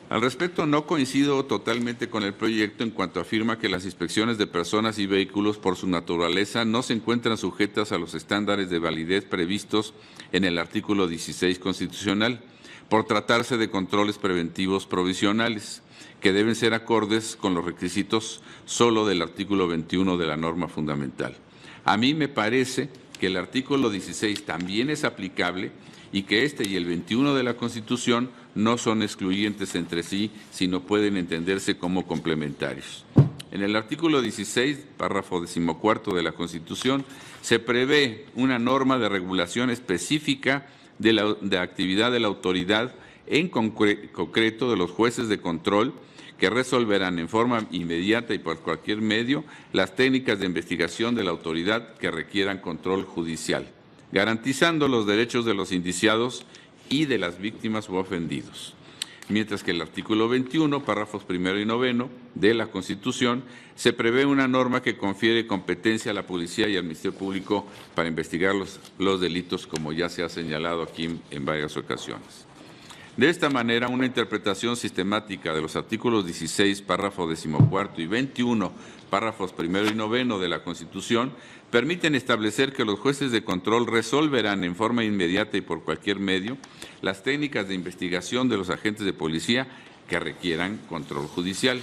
Al respecto, no coincido totalmente con el proyecto en cuanto afirma que las inspecciones de personas y vehículos, por su naturaleza, no se encuentran sujetas a los estándares de validez previstos en el artículo 16 constitucional, por tratarse de controles preventivos provisionales, que deben ser acordes con los requisitos solo del artículo 21 de la norma fundamental. A mí me parece que el artículo 16 también es aplicable y que este y el 21 de la Constitución no son excluyentes entre sí, sino pueden entenderse como complementarios. En el artículo 16, párrafo 14 de la Constitución, se prevé una norma de regulación específica de la actividad de la autoridad, en concreto de los jueces de control, que resolverán en forma inmediata y por cualquier medio las técnicas de investigación de la autoridad que requieran control judicial, garantizando los derechos de los indiciados y de las víctimas u ofendidos. Mientras que el artículo 21, párrafos 1 y 9 de la Constitución, se prevé una norma que confiere competencia a la Policía y al Ministerio Público para investigar los delitos, como ya se ha señalado aquí en varias ocasiones. De esta manera, una interpretación sistemática de los artículos 16, párrafo 14 y 21, párrafos 1 y 9 de la Constitución, permiten establecer que los jueces de control resolverán en forma inmediata y por cualquier medio las técnicas de investigación de los agentes de policía que requieran control judicial.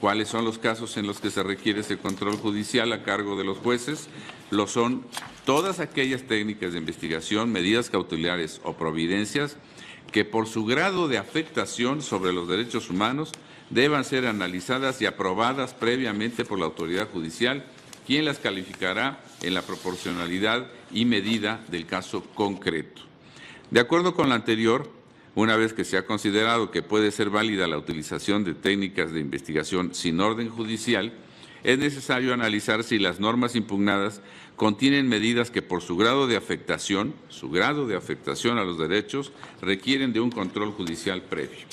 ¿Cuáles son los casos en los que se requiere ese control judicial a cargo de los jueces? Lo son todas aquellas técnicas de investigación, medidas cautelares o providencias que por su grado de afectación sobre los derechos humanos deban ser analizadas y aprobadas previamente por la autoridad judicial, quien las calificará en la proporcionalidad y medida del caso concreto. De acuerdo con lo anterior, una vez que se ha considerado que puede ser válida la utilización de técnicas de investigación sin orden judicial, es necesario analizar si las normas impugnadas contienen medidas que por su grado de afectación a los derechos requieren de un control judicial previo.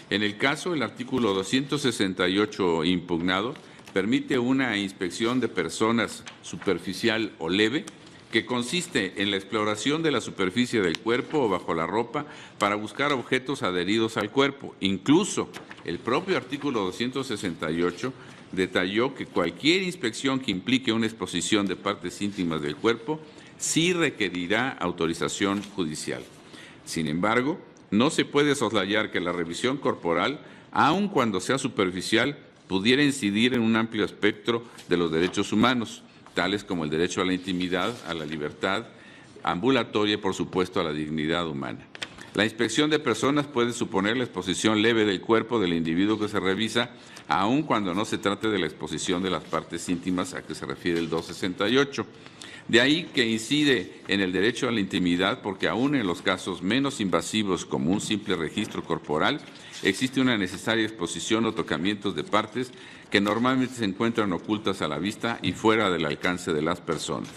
En el caso, el artículo 268 impugnado permite una inspección de personas superficial o leve, que consiste en la exploración de la superficie del cuerpo o bajo la ropa para buscar objetos adheridos al cuerpo. Incluso el propio artículo 268 detalló que cualquier inspección que implique una exposición de partes íntimas del cuerpo sí requerirá autorización judicial. Sin embargo, no se puede soslayar que la revisión corporal, aun cuando sea superficial, pudiera incidir en un amplio espectro de los derechos humanos, tales como el derecho a la intimidad, a la libertad ambulatoria y, por supuesto, a la dignidad humana. La inspección de personas puede suponer la exposición leve del cuerpo del individuo que se revisa, aun cuando no se trate de la exposición de las partes íntimas a que se refiere el 268. De ahí que incide en el derecho a la intimidad, porque aún en los casos menos invasivos, como un simple registro corporal, existe una necesaria exposición o tocamientos de partes que normalmente se encuentran ocultas a la vista y fuera del alcance de las personas.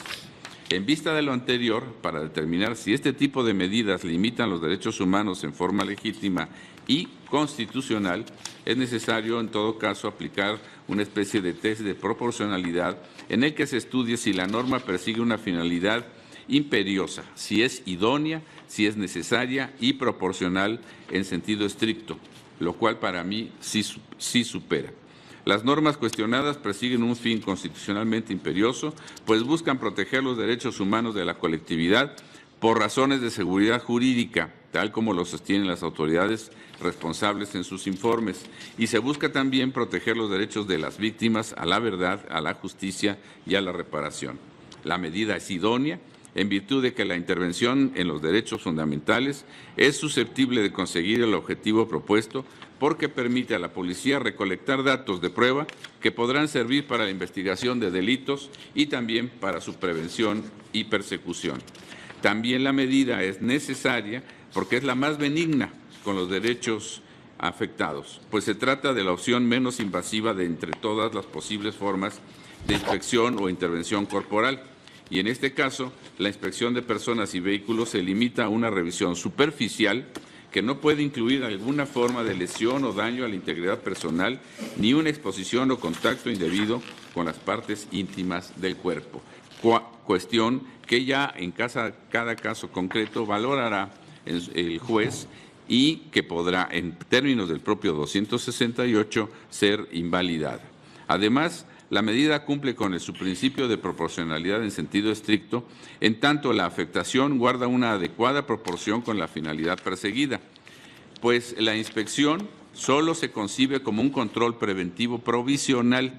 En vista de lo anterior, para determinar si este tipo de medidas limitan los derechos humanos en forma legítima y constitucional, es necesario en todo caso aplicar una especie de test de proporcionalidad en el que se estudie si la norma persigue una finalidad imperiosa, si es idónea, si es necesaria y proporcional en sentido estricto, lo cual para mí sí supera. Las normas cuestionadas persiguen un fin constitucionalmente imperioso, pues buscan proteger los derechos humanos de la colectividad por razones de seguridad jurídica, tal como lo sostienen las autoridades responsables en sus informes, y se busca también proteger los derechos de las víctimas a la verdad, a la justicia y a la reparación. La medida es idónea en virtud de que la intervención en los derechos fundamentales es susceptible de conseguir el objetivo propuesto porque permite a la policía recolectar datos de prueba que podrán servir para la investigación de delitos y también para su prevención y persecución. También la medida es necesaria porque es la más benigna con los derechos afectados, pues se trata de la opción menos invasiva de entre todas las posibles formas de inspección o intervención corporal. Y en este caso, la inspección de personas y vehículos se limita a una revisión superficial que no puede incluir alguna forma de lesión o daño a la integridad personal, ni una exposición o contacto indebido con las partes íntimas del cuerpo. Cuestión que ya en cada caso concreto valorará el juez y que podrá, en términos del propio 268, ser invalidada. Además, la medida cumple con su principio de proporcionalidad en sentido estricto, en tanto la afectación guarda una adecuada proporción con la finalidad perseguida, pues la inspección solo se concibe como un control preventivo provisional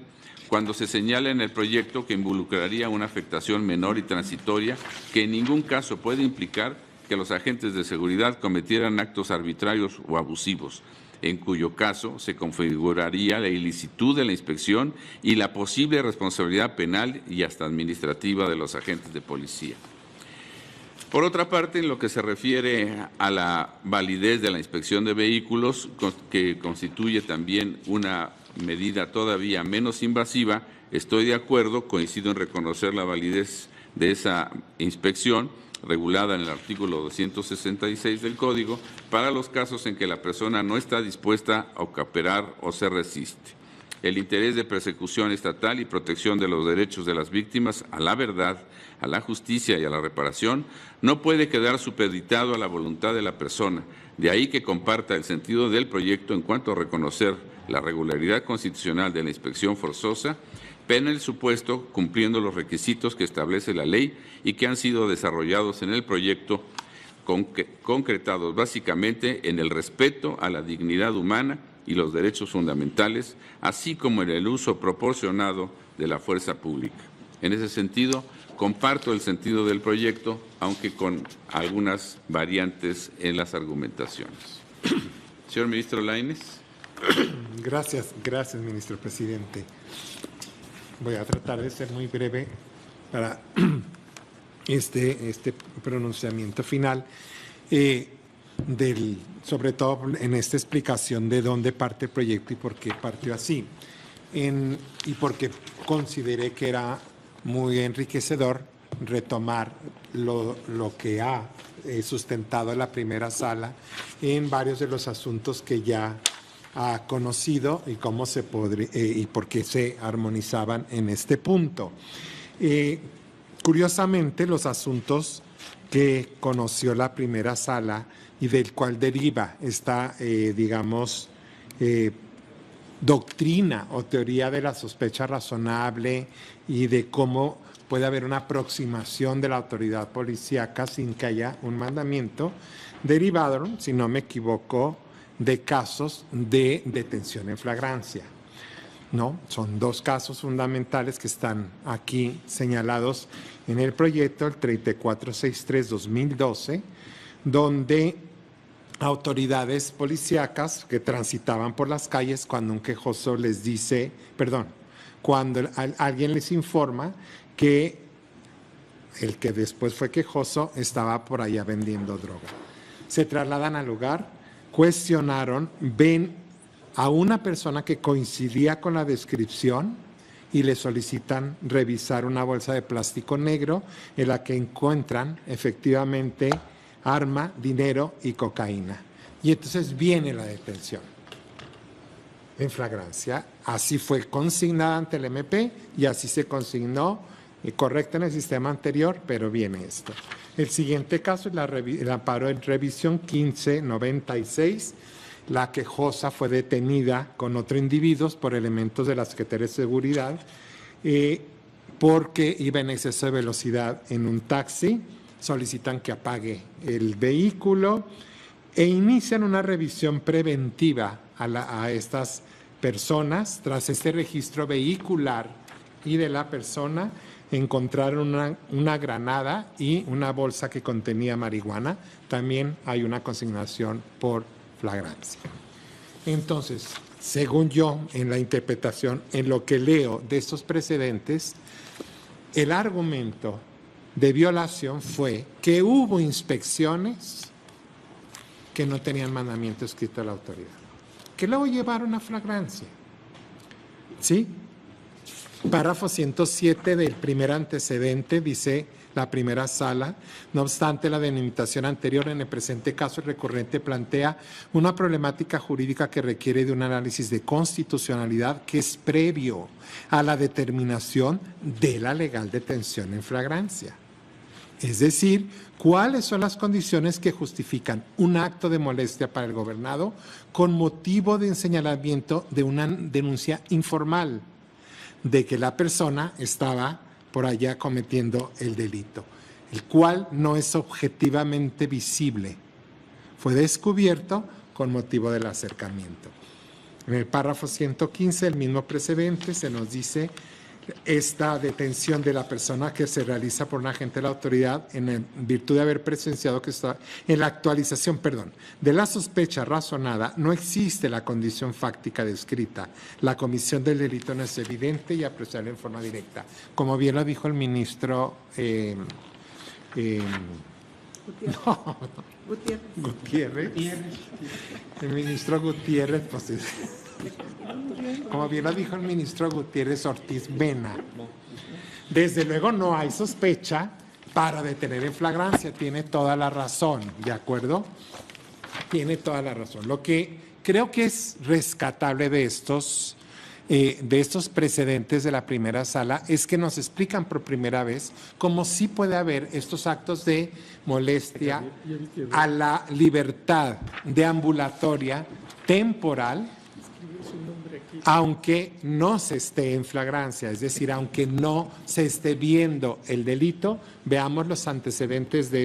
cuando se señala en el proyecto que involucraría una afectación menor y transitoria que en ningún caso puede implicar que los agentes de seguridad cometieran actos arbitrarios o abusivos, en cuyo caso se configuraría la ilicitud de la inspección y la posible responsabilidad penal y hasta administrativa de los agentes de policía. Por otra parte, en lo que se refiere a la validez de la inspección de vehículos, que constituye también una medida todavía menos invasiva, estoy de acuerdo, coincido en reconocer la validez de esa inspección, regulada en el artículo 266 del Código, para los casos en que la persona no está dispuesta a cooperar o se resiste. El interés de persecución estatal y protección de los derechos de las víctimas a la verdad, a la justicia y a la reparación no puede quedar supeditado a la voluntad de la persona. De ahí que comparta el sentido del proyecto en cuanto a reconocer la regularidad constitucional de la inspección forzosa, pena el supuesto cumpliendo los requisitos que establece la ley y que han sido desarrollados en el proyecto, concretados básicamente en el respeto a la dignidad humana y los derechos fundamentales, así como en el uso proporcionado de la fuerza pública. En ese sentido, comparto el sentido del proyecto, aunque con algunas variantes en las argumentaciones. Señor ministro Lainez. Gracias, ministro presidente. Voy a tratar de ser muy breve para este pronunciamiento final, sobre todo en esta explicación de dónde parte el proyecto y por qué partió así, y porque consideré que era muy enriquecedor retomar lo que ha sustentado la primera sala en varios de los asuntos que ya ha conocido y cómo se podría y por qué se armonizaban en este punto. Curiosamente, los asuntos que conoció la primera sala y del cual deriva esta, doctrina o teoría de la sospecha razonable y de cómo puede haber una aproximación de la autoridad policíaca sin que haya un mandamiento, derivaron, si no me equivoco, de casos de detención en flagrancia. ¿No? Son dos casos fundamentales que están aquí señalados en el proyecto, el 3463-2012, donde autoridades policíacas que transitaban por las calles cuando un quejoso les dice, cuando alguien les informa que el que después fue quejoso estaba por allá vendiendo droga. Se trasladan al lugar, cuestionaron, ven a una persona que coincidía con la descripción y le solicitan revisar una bolsa de plástico negro en la que encuentran efectivamente arma, dinero y cocaína. Y entonces viene la detención en flagrancia. Así fue consignada ante el MP y así se consignó, correcta en el sistema anterior, pero viene esto. El siguiente caso es el amparo en revisión 1596. La quejosa fue detenida con otro individuo por elementos de la Secretaría de Seguridad porque iba en exceso de velocidad en un taxi. Solicitan que apague el vehículo e inician una revisión preventiva a estas personas. Tras este registro vehicular y de la persona, encontraron una granada y una bolsa que contenía marihuana. También hay una consignación por flagrancia. Entonces, según yo, en la interpretación, en lo que leo de estos precedentes, el argumento de violación fue que hubo inspecciones que no tenían mandamiento escrito de la autoridad, que luego llevaron a flagrancia. ¿Sí? Párrafo 107 del primer antecedente dice la primera sala: no obstante la delimitación anterior, en el presente caso el recurrente plantea una problemática jurídica que requiere de un análisis de constitucionalidad que es previo a la determinación de la legal detención en flagrancia. Es decir, ¿cuáles son las condiciones que justifican un acto de molestia para el gobernado con motivo de señalamiento de una denuncia informal de que la persona estaba por allá cometiendo el delito, el cual no es objetivamente visible? Fue descubierto con motivo del acercamiento. En el párrafo 115, el mismo precedente, se nos dice: esta detención de la persona que se realiza por un agente de la autoridad en virtud de haber presenciado que está en la actualización, de la sospecha razonada, no existe la condición fáctica descrita. La comisión del delito no es evidente y apreciable en forma directa. Como bien lo dijo el ministro Gutiérrez. El ministro Gutiérrez, pues, como bien lo dijo el ministro Gutiérrez Ortiz Mena, desde luego no hay sospecha para detener en flagrancia. Tiene toda la razón, ¿de acuerdo? Tiene toda la razón. Lo que creo que es rescatable de estos precedentes de la primera sala es que nos explican por primera vez cómo sí puede haber estos actos de molestia a la libertad deambulatoria temporal, aunque no se esté en flagrancia, es decir, aunque no se esté viendo el delito. Veamos los antecedentes de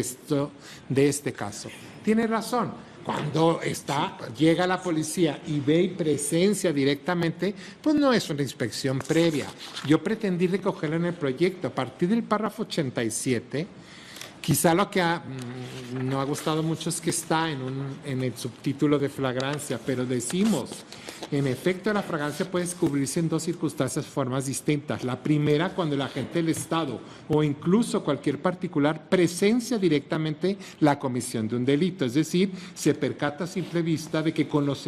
este caso. Tiene razón. Cuando llega la policía y ve y presencia directamente, pues no es una inspección previa. Yo pretendí recogerlo en el proyecto a partir del párrafo 87. Quizá lo que no ha gustado mucho es que está en el subtítulo de flagrancia, pero decimos: en efecto, la flagrancia puede descubrirse en dos circunstancias, formas distintas. La primera, cuando el agente del Estado o incluso cualquier particular presencia directamente la comisión de un delito, es decir, se percata a simple vista de que con los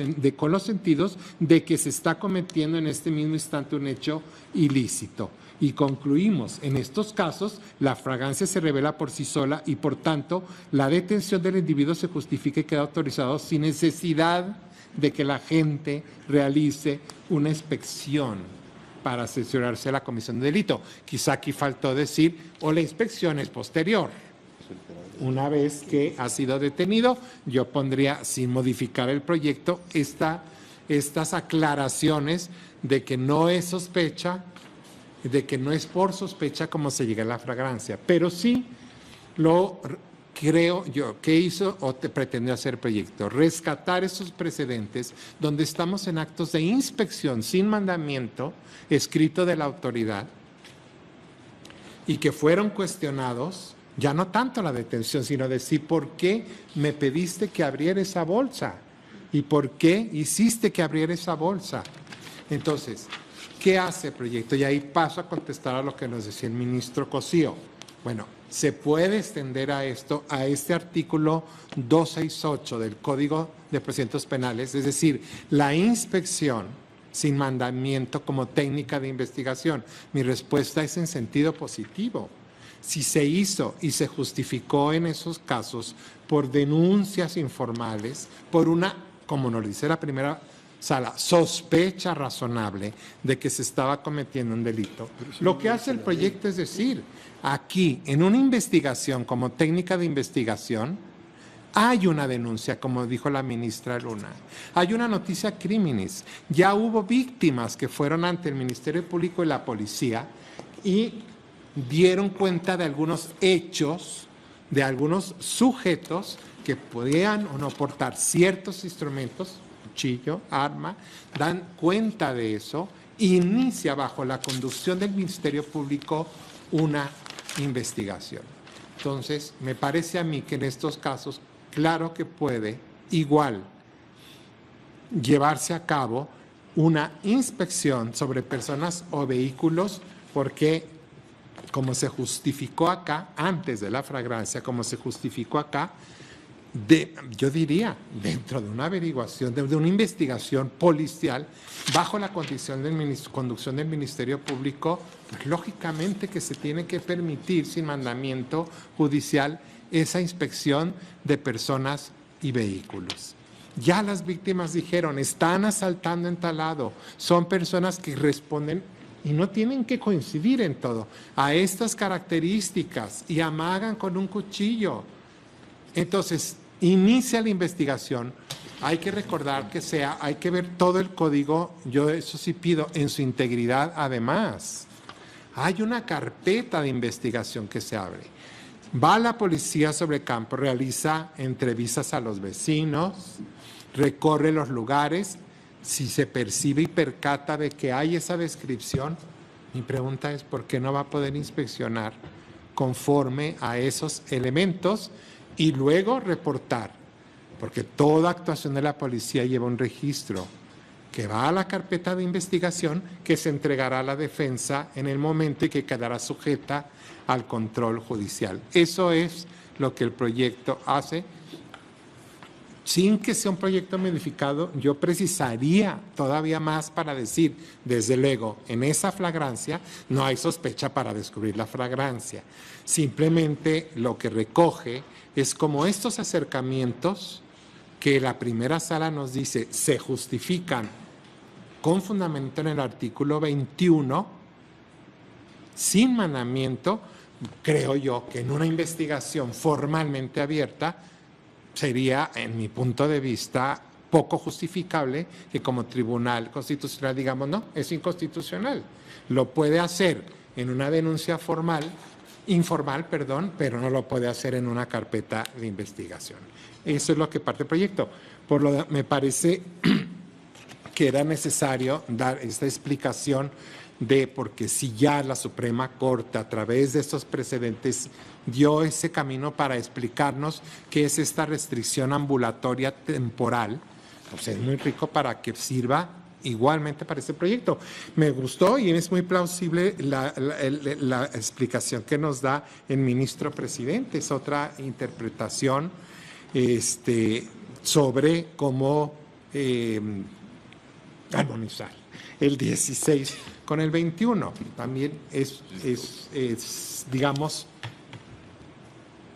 sentidos de que se está cometiendo en este mismo instante un hecho ilícito. Y concluimos: en estos casos, la flagrancia se revela por sí sola y, por tanto, la detención del individuo se justifica y queda autorizado sin necesidad de que la agente realice una inspección para asesorarse a la comisión de delito. Quizá aquí faltó decir: o la inspección es posterior. Una vez que ha sido detenido, yo pondría, sin modificar el proyecto, estas aclaraciones de que no es sospecha, de que no es por sospecha como se llega a la flagrancia, pero sí lo creo yo que hizo o pretendió hacer el proyecto: rescatar esos precedentes donde estamos en actos de inspección sin mandamiento escrito de la autoridad y que fueron cuestionados, ya no tanto la detención, sino decir: ¿por qué me pediste que abriera esa bolsa? ¿Y por qué hiciste que abriera esa bolsa? Entonces, ¿qué hace el proyecto? Y ahí paso a contestar a lo que nos decía el ministro Cosío. Bueno, se puede extender a este artículo 268 del Código de Procedimientos Penales, es decir, la inspección sin mandamiento como técnica de investigación. Mi respuesta es en sentido positivo. Si se hizo y se justificó en esos casos por denuncias informales, por una, como nos dice la primera sala, sospecha razonable de que se estaba cometiendo un delito, lo que hace el proyecto es decir: aquí, en una investigación como técnica de investigación, hay una denuncia, como dijo la ministra Luna, hay una noticia criminis, ya hubo víctimas que fueron ante el Ministerio Público y la policía y dieron cuenta de algunos hechos, de algunos sujetos que podían o no portar ciertos instrumentos, cuchillo, arma, dan cuenta de eso, inicia bajo la conducción del Ministerio Público una investigación. Entonces, me parece a mí que en estos casos, claro que puede igual llevarse a cabo una inspección sobre personas o vehículos, porque como se justificó acá, antes de la flagrancia, como se justificó acá, yo diría, dentro de una averiguación, de una investigación policial, bajo la conducción del Ministerio Público, pues, lógicamente que se tiene que permitir, sin mandamiento judicial, esa inspección de personas y vehículos. Ya las víctimas dijeron, están asaltando en tal lado, son personas que responden y no tienen que coincidir en todo, a estas características, y amagan con un cuchillo. Entonces, inicia la investigación. Hay que recordar que hay que ver todo el código, yo eso sí pido, en su integridad. Además, hay una carpeta de investigación que se abre. Va la policía sobre campo, realiza entrevistas a los vecinos, recorre los lugares. Si se percibe y percata de que hay esa descripción, mi pregunta es, ¿por qué no va a poder inspeccionar conforme a esos elementos y luego reportar? Porque toda actuación de la policía lleva un registro que va a la carpeta de investigación, que se entregará a la defensa en el momento y que quedará sujeta al control judicial. Eso es lo que el proyecto hace. Sin que sea un proyecto modificado, yo precisaría todavía más para decir, desde luego, en esa flagrancia no hay sospecha para descubrir la flagrancia. Simplemente lo que recoge es como estos acercamientos que la primera sala nos dice se justifican con fundamento en el artículo 21, sin mandamiento. Creo yo que en una investigación formalmente abierta sería, en mi punto de vista, poco justificable que como tribunal constitucional digamos, no, es inconstitucional. Lo puede hacer en una denuncia informal, pero no lo puede hacer en una carpeta de investigación. Eso es lo que parte del proyecto. Me parece que era necesario dar esta explicación porque si ya la Suprema Corte, a través de estos precedentes, dio ese camino para explicarnos qué es esta restricción ambulatoria temporal, pues es muy rico para que sirva igualmente para este proyecto. Me gustó y es muy plausible la explicación que nos da el ministro presidente. Es otra interpretación sobre cómo armonizar el 16 con el 21. También es digamos,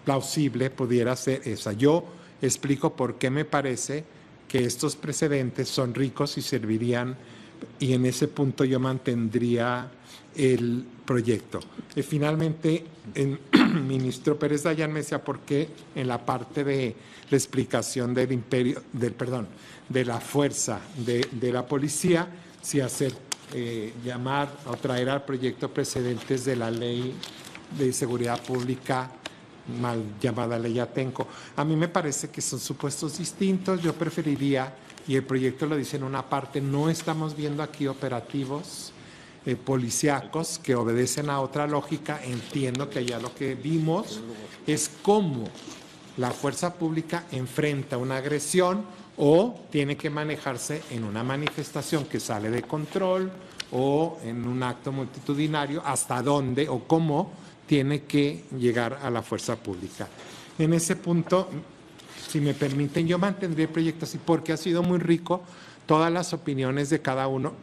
plausible, pudiera ser esa. Yo explico por qué me parece que estos precedentes son ricos y servirían, y en ese punto yo mantendría el proyecto. Finalmente, el ministro Pérez Dayán me decía por qué en la parte de la explicación de la fuerza de la policía, si hacer llamar o traer al proyecto precedentes de la ley de seguridad pública, mal llamada ley Atenco. A mí me parece que son supuestos distintos. Yo preferiría, y el proyecto lo dice en una parte, no estamos viendo aquí operativos policíacos que obedecen a otra lógica. Entiendo que allá lo que vimos es cómo la fuerza pública enfrenta una agresión o tiene que manejarse en una manifestación que sale de control o en un acto multitudinario, hasta dónde o cómo tiene que llegar a la fuerza pública. En ese punto, si me permiten, yo mantendría el proyecto así porque ha sido muy rico todas las opiniones de cada uno.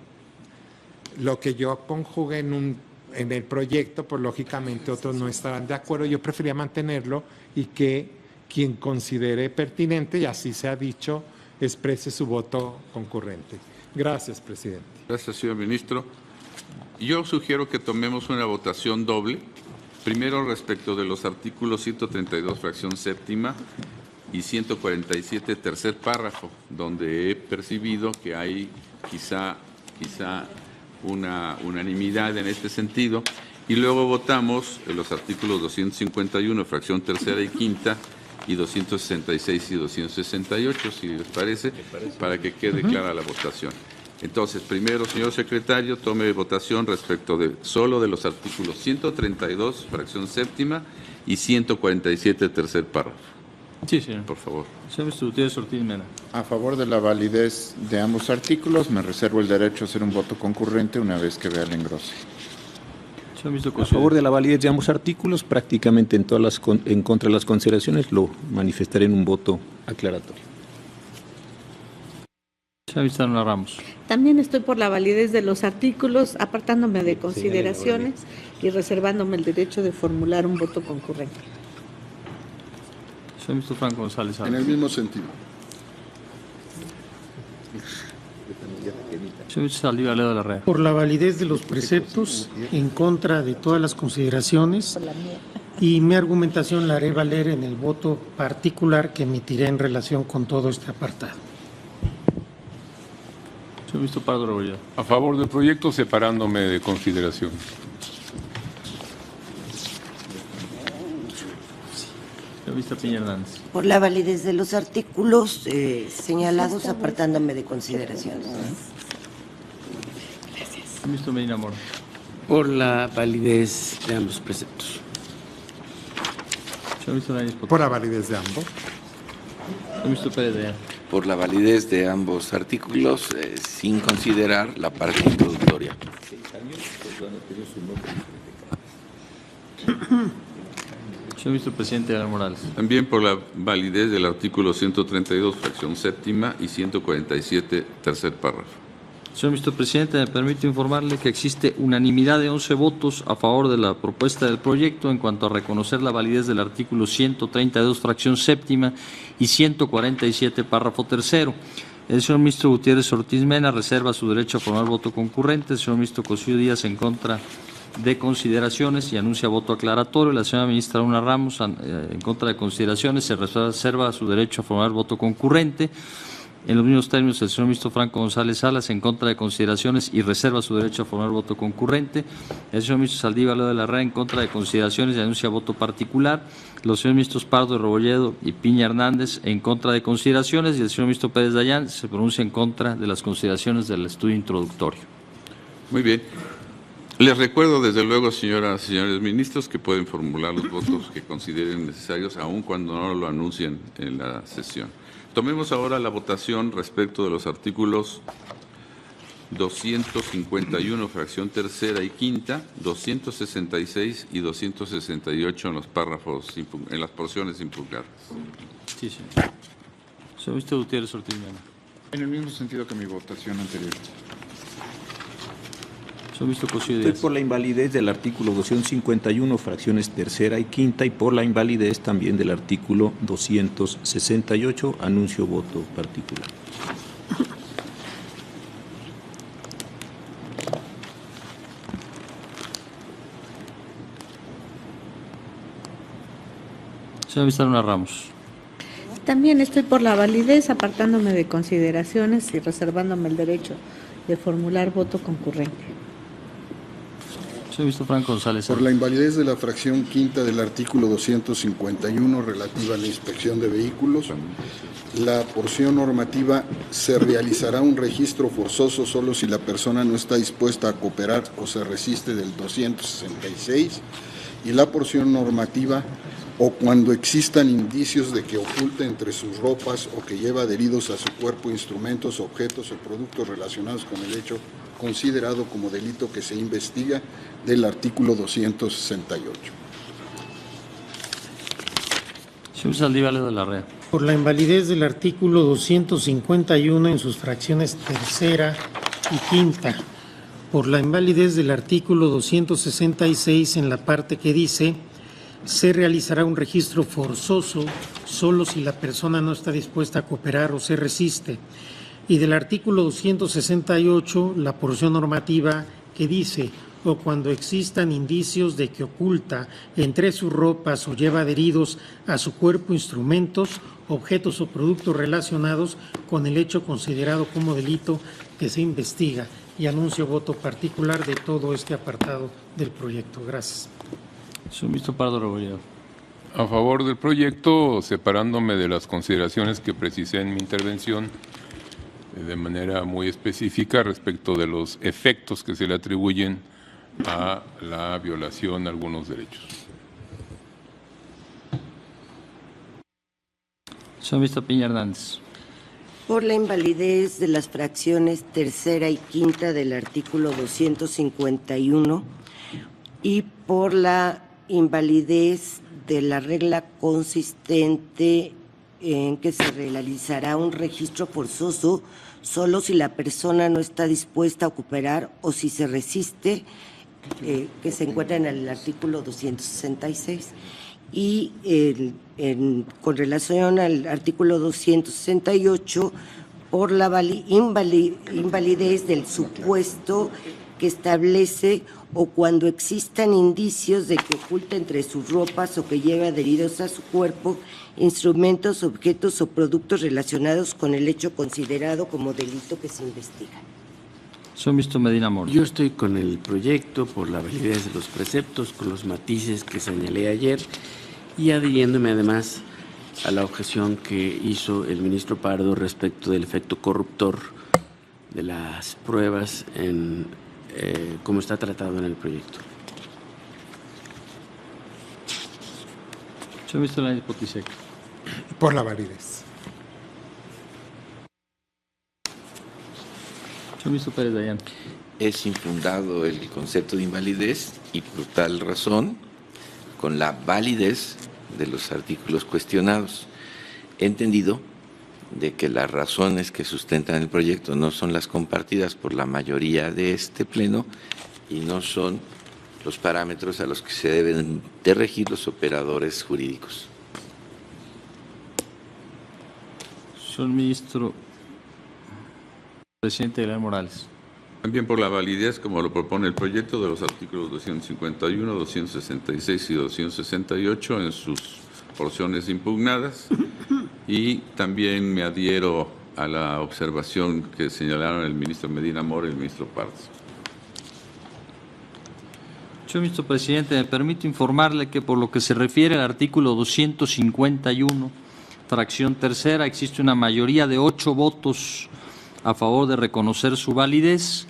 Lo que yo conjugue en el proyecto, pues lógicamente otros no estarán de acuerdo. Yo prefería mantenerlo y que quien considere pertinente, y así se ha dicho, exprese su voto concurrente. Gracias, presidente. Gracias, señor ministro. Yo sugiero que tomemos una votación doble. Primero, respecto de los artículos 132, fracción séptima, y 147, tercer párrafo, donde he percibido que hay quizá una unanimidad en este sentido. Y luego votamos los artículos 251, fracción tercera y quinta, y 266 y 268, si les parece, para que quede clara la votación. Entonces, primero, señor secretario, tome votación respecto solo de los artículos 132, fracción séptima, y 147, tercer párrafo. Sí, señor. Por favor. Señor ministro Gutiérrez Ortiz Mena. A favor de la validez de ambos artículos, me reservo el derecho a hacer un voto concurrente una vez que vea el engrose. Señor ministro A Cosío. favor de la validez de ambos artículos, prácticamente en contra de las consideraciones, lo manifestaré en un voto aclaratorio. Señor ministro Ana Ramos. También estoy por la validez de los artículos, apartándome de consideraciones y reservándome el derecho de formular un voto concurrente. Señor ministro Franco González En Salas. el mismo sentido. Señor ministro Saldívar Ledo de la Rea. Por la validez de los preceptos, en contra de todas las consideraciones, y mi argumentación la haré valer en el voto particular que emitiré en relación con todo este apartado. Señor ministro Pardo Rebolledo. A favor del proyecto, separándome de consideración. Señor ministro Piña Hernández. Por la validez de los artículos señalados, apartándome de consideraciones. Señor ministro Medina Mora. Por la validez de ambos preceptos. Señor ministro Lainez Potasio. Por la validez de ambos. Señor ministro Pérez de Aya. Por la validez de ambos artículos, sin considerar la parte introductoria. Señor ministro presidente Evan Morales. También por la validez del artículo 132, fracción séptima, y 147, tercer párrafo. Señor ministro presidente, me permito informarle que existe unanimidad de 11 votos a favor de la propuesta del proyecto en cuanto a reconocer la validez del artículo 132, fracción séptima, y 147, párrafo tercero. El señor ministro Gutiérrez Ortiz Mena reserva su derecho a formar voto concurrente. El señor ministro Cosío Díaz en contra de consideraciones y anuncia voto aclaratorio. La señora ministra Luna Ramos en contra de consideraciones se reserva su derecho a formar voto concurrente. En los mismos términos, el señor ministro Franco González Salas en contra de consideraciones y reserva su derecho a formar voto concurrente. El señor ministro Saldívar Ledo de la Rea en contra de consideraciones y anuncia voto particular. Los señores ministros Pardo, Rebolledo y Piña Hernández en contra de consideraciones y el señor ministro Pérez Dayán se pronuncia en contra de las consideraciones del estudio introductorio. Muy bien. Les recuerdo, desde luego, señoras y señores ministros, que pueden formular los votos que consideren necesarios, aun cuando no lo anuncien en la sesión. Tomemos ahora la votación respecto de los artículos 251, fracción tercera y quinta, 266 y 268 en los párrafos, en las porciones impugnadas. Sí, señor. Señor ministro Gutiérrez Ortiz Mena. En el mismo sentido que mi votación anterior. Señor ministro Cosío Estoy Díaz. por la invalidez del artículo 251, fracciones tercera y quinta, y por la invalidez también del artículo 268, anuncio voto particular. Señor ministro Luna Ramos. También estoy por la validez, apartándome de consideraciones y reservándome el derecho de formular voto concurrente. Señor ministro Franco González Por Salas. la invalidez de la fracción quinta del artículo 251 relativa a la inspección de vehículos, la porción normativa se realizará un registro forzoso solo si la persona no está dispuesta a cooperar o se resiste del 266, y la porción normativa o cuando existan indicios de que oculta entre sus ropas o que lleva adheridos a su cuerpo instrumentos, objetos o productos relacionados con el hecho considerado como delito que se investiga del artículo 268. Señor Saldívar Ledo de la Rea. Por la invalidez del artículo 251 en sus fracciones tercera y quinta. Por la invalidez del artículo 266 en la parte que dice: se realizará un registro forzoso solo si la persona no está dispuesta a cooperar o se resiste. Y del artículo 268, la porción normativa que dice: o cuando existan indicios de que oculta entre sus ropas o lleva adheridos a su cuerpo instrumentos, objetos o productos relacionados con el hecho considerado como delito que se investiga. Y anuncio voto particular de todo este apartado del proyecto. Gracias. Señor ministro Pardo Rebolledo. A favor del proyecto, separándome de las consideraciones que precisé en mi intervención de manera muy específica respecto de los efectos que se le atribuyen a la violación de algunos derechos. Señor ministro Piña Hernández. Por la invalidez de las fracciones tercera y quinta del artículo 251 y por la invalidez de la regla consistente en que se realizará un registro forzoso solo si la persona no está dispuesta a cooperar o si se resiste, que se encuentra en el artículo 266. Y con relación al artículo 268, por la invalidez del supuesto que establece o cuando existan indicios de que oculta entre sus ropas o que lleve adheridos a su cuerpo instrumentos, objetos o productos relacionados con el hecho considerado como delito que se investiga. Señor ministro Medina Mora. Yo estoy con el proyecto por la validez de los preceptos, con los matices que señalé ayer y adhiriéndome además a la objeción que hizo el ministro Pardo respecto del efecto corruptor de las pruebas en como está tratado en el proyecto. Señor ministro Lainez Potisek. Por la validez. Señor ministro Pérez Dayán. Es infundado el concepto de invalidez y por tal razón, con la validez de los artículos cuestionados. He entendido de que las razones que sustentan el proyecto no son las compartidas por la mayoría de este Pleno y no son los parámetros a los que se deben de regir los operadores jurídicos. Señor ministro presidente Aguilar Morales. También por la validez, como lo propone el proyecto, de los artículos 251, 266 y 268 en sus porciones impugnadas. Y también me adhiero a la observación que señalaron el ministro Medina Mora y el ministro Pardo. Señor ministro presidente, me permito informarle que por lo que se refiere al artículo 251, fracción tercera, existe una mayoría de 8 votos a favor de reconocer su validez,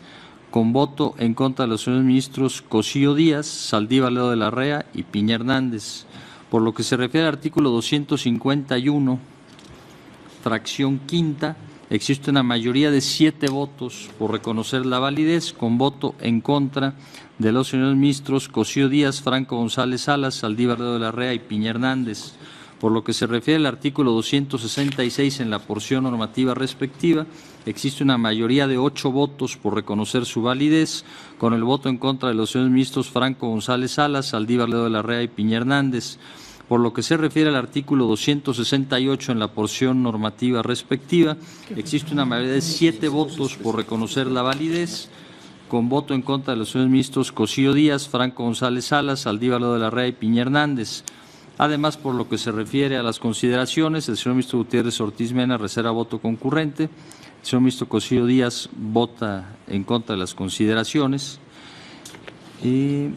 con voto en contra de los señores ministros Cosío Díaz, Saldívar Ledo de la Rea y Piña Hernández. Por lo que se refiere al artículo 251, fracción quinta, existe una mayoría de 7 votos por reconocer la validez, con voto en contra de los señores ministros Cosío Díaz, Franco González Salas, Saldívar Ledo de la Rea y Piña Hernández. Por lo que se refiere al artículo 266 en la porción normativa respectiva, existe una mayoría de 8 votos por reconocer su validez, con el voto en contra de los señores ministros Franco González Salas, Saldívar Ledo de la Rea y Piña Hernández. Por lo que se refiere al artículo 268 en la porción normativa respectiva, existe una mayoría de 7 votos por reconocer la validez, con voto en contra de los señores ministros Cosío Díaz, Franco González Salas, Saldívar Ledo de la Rea y Piña Hernández. Además, por lo que se refiere a las consideraciones, el señor ministro Gutiérrez Ortiz Mena reserva voto concurrente, el señor ministro Cosío Díaz vota en contra de las consideraciones. El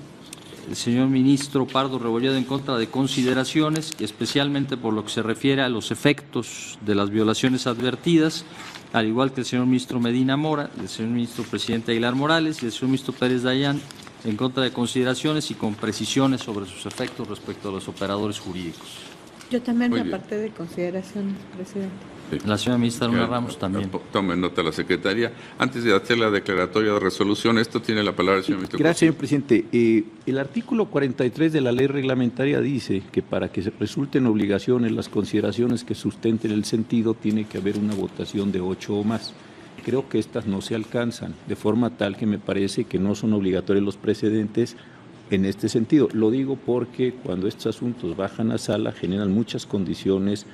señor ministro Pardo Rebolledo en contra de consideraciones, y especialmente por lo que se refiere a los efectos de las violaciones advertidas, al igual que el señor ministro Medina Mora, el señor ministro presidente Aguilar Morales y el señor ministro Pérez Dayán, en contra de consideraciones y con precisiones sobre sus efectos respecto a los operadores jurídicos. Yo también me aparté de consideraciones, presidente. Sí. La señora ministra Luna Ramos también. Tome nota la secretaria. Antes de hacer la declaratoria de resolución, esto tiene la palabra el señor ministro. Gracias, señor presidente. El artículo 43 de la ley reglamentaria dice que para que resulten obligaciones las consideraciones que sustenten el sentido, tiene que haber una votación de 8 o más. Creo que estas no se alcanzan, de forma tal que me parece que no son obligatorios los precedentes en este sentido. Lo digo porque cuando estos asuntos bajan a sala generan muchas condiciones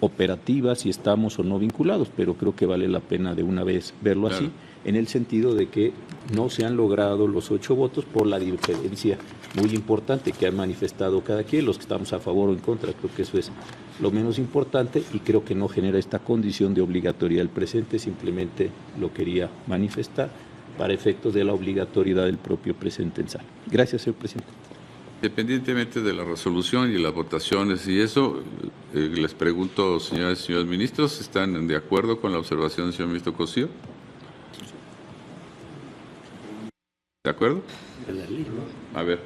operativas si estamos o no vinculados, pero creo que vale la pena de una vez verlo así, en el sentido de que no se han logrado los 8 votos por la diferencia muy importante que han manifestado cada quien, los que estamos a favor o en contra. Creo que eso es lo menos importante y creo que no genera esta condición de obligatoriedad del presente, simplemente lo quería manifestar para efectos de la obligatoriedad del propio presente en sala. Gracias, señor presidente. Independientemente de la resolución y las votaciones y eso, les pregunto, señoras y señores ministros, ¿están de acuerdo con la observación del señor ministro Cosío? ¿De acuerdo? A ver.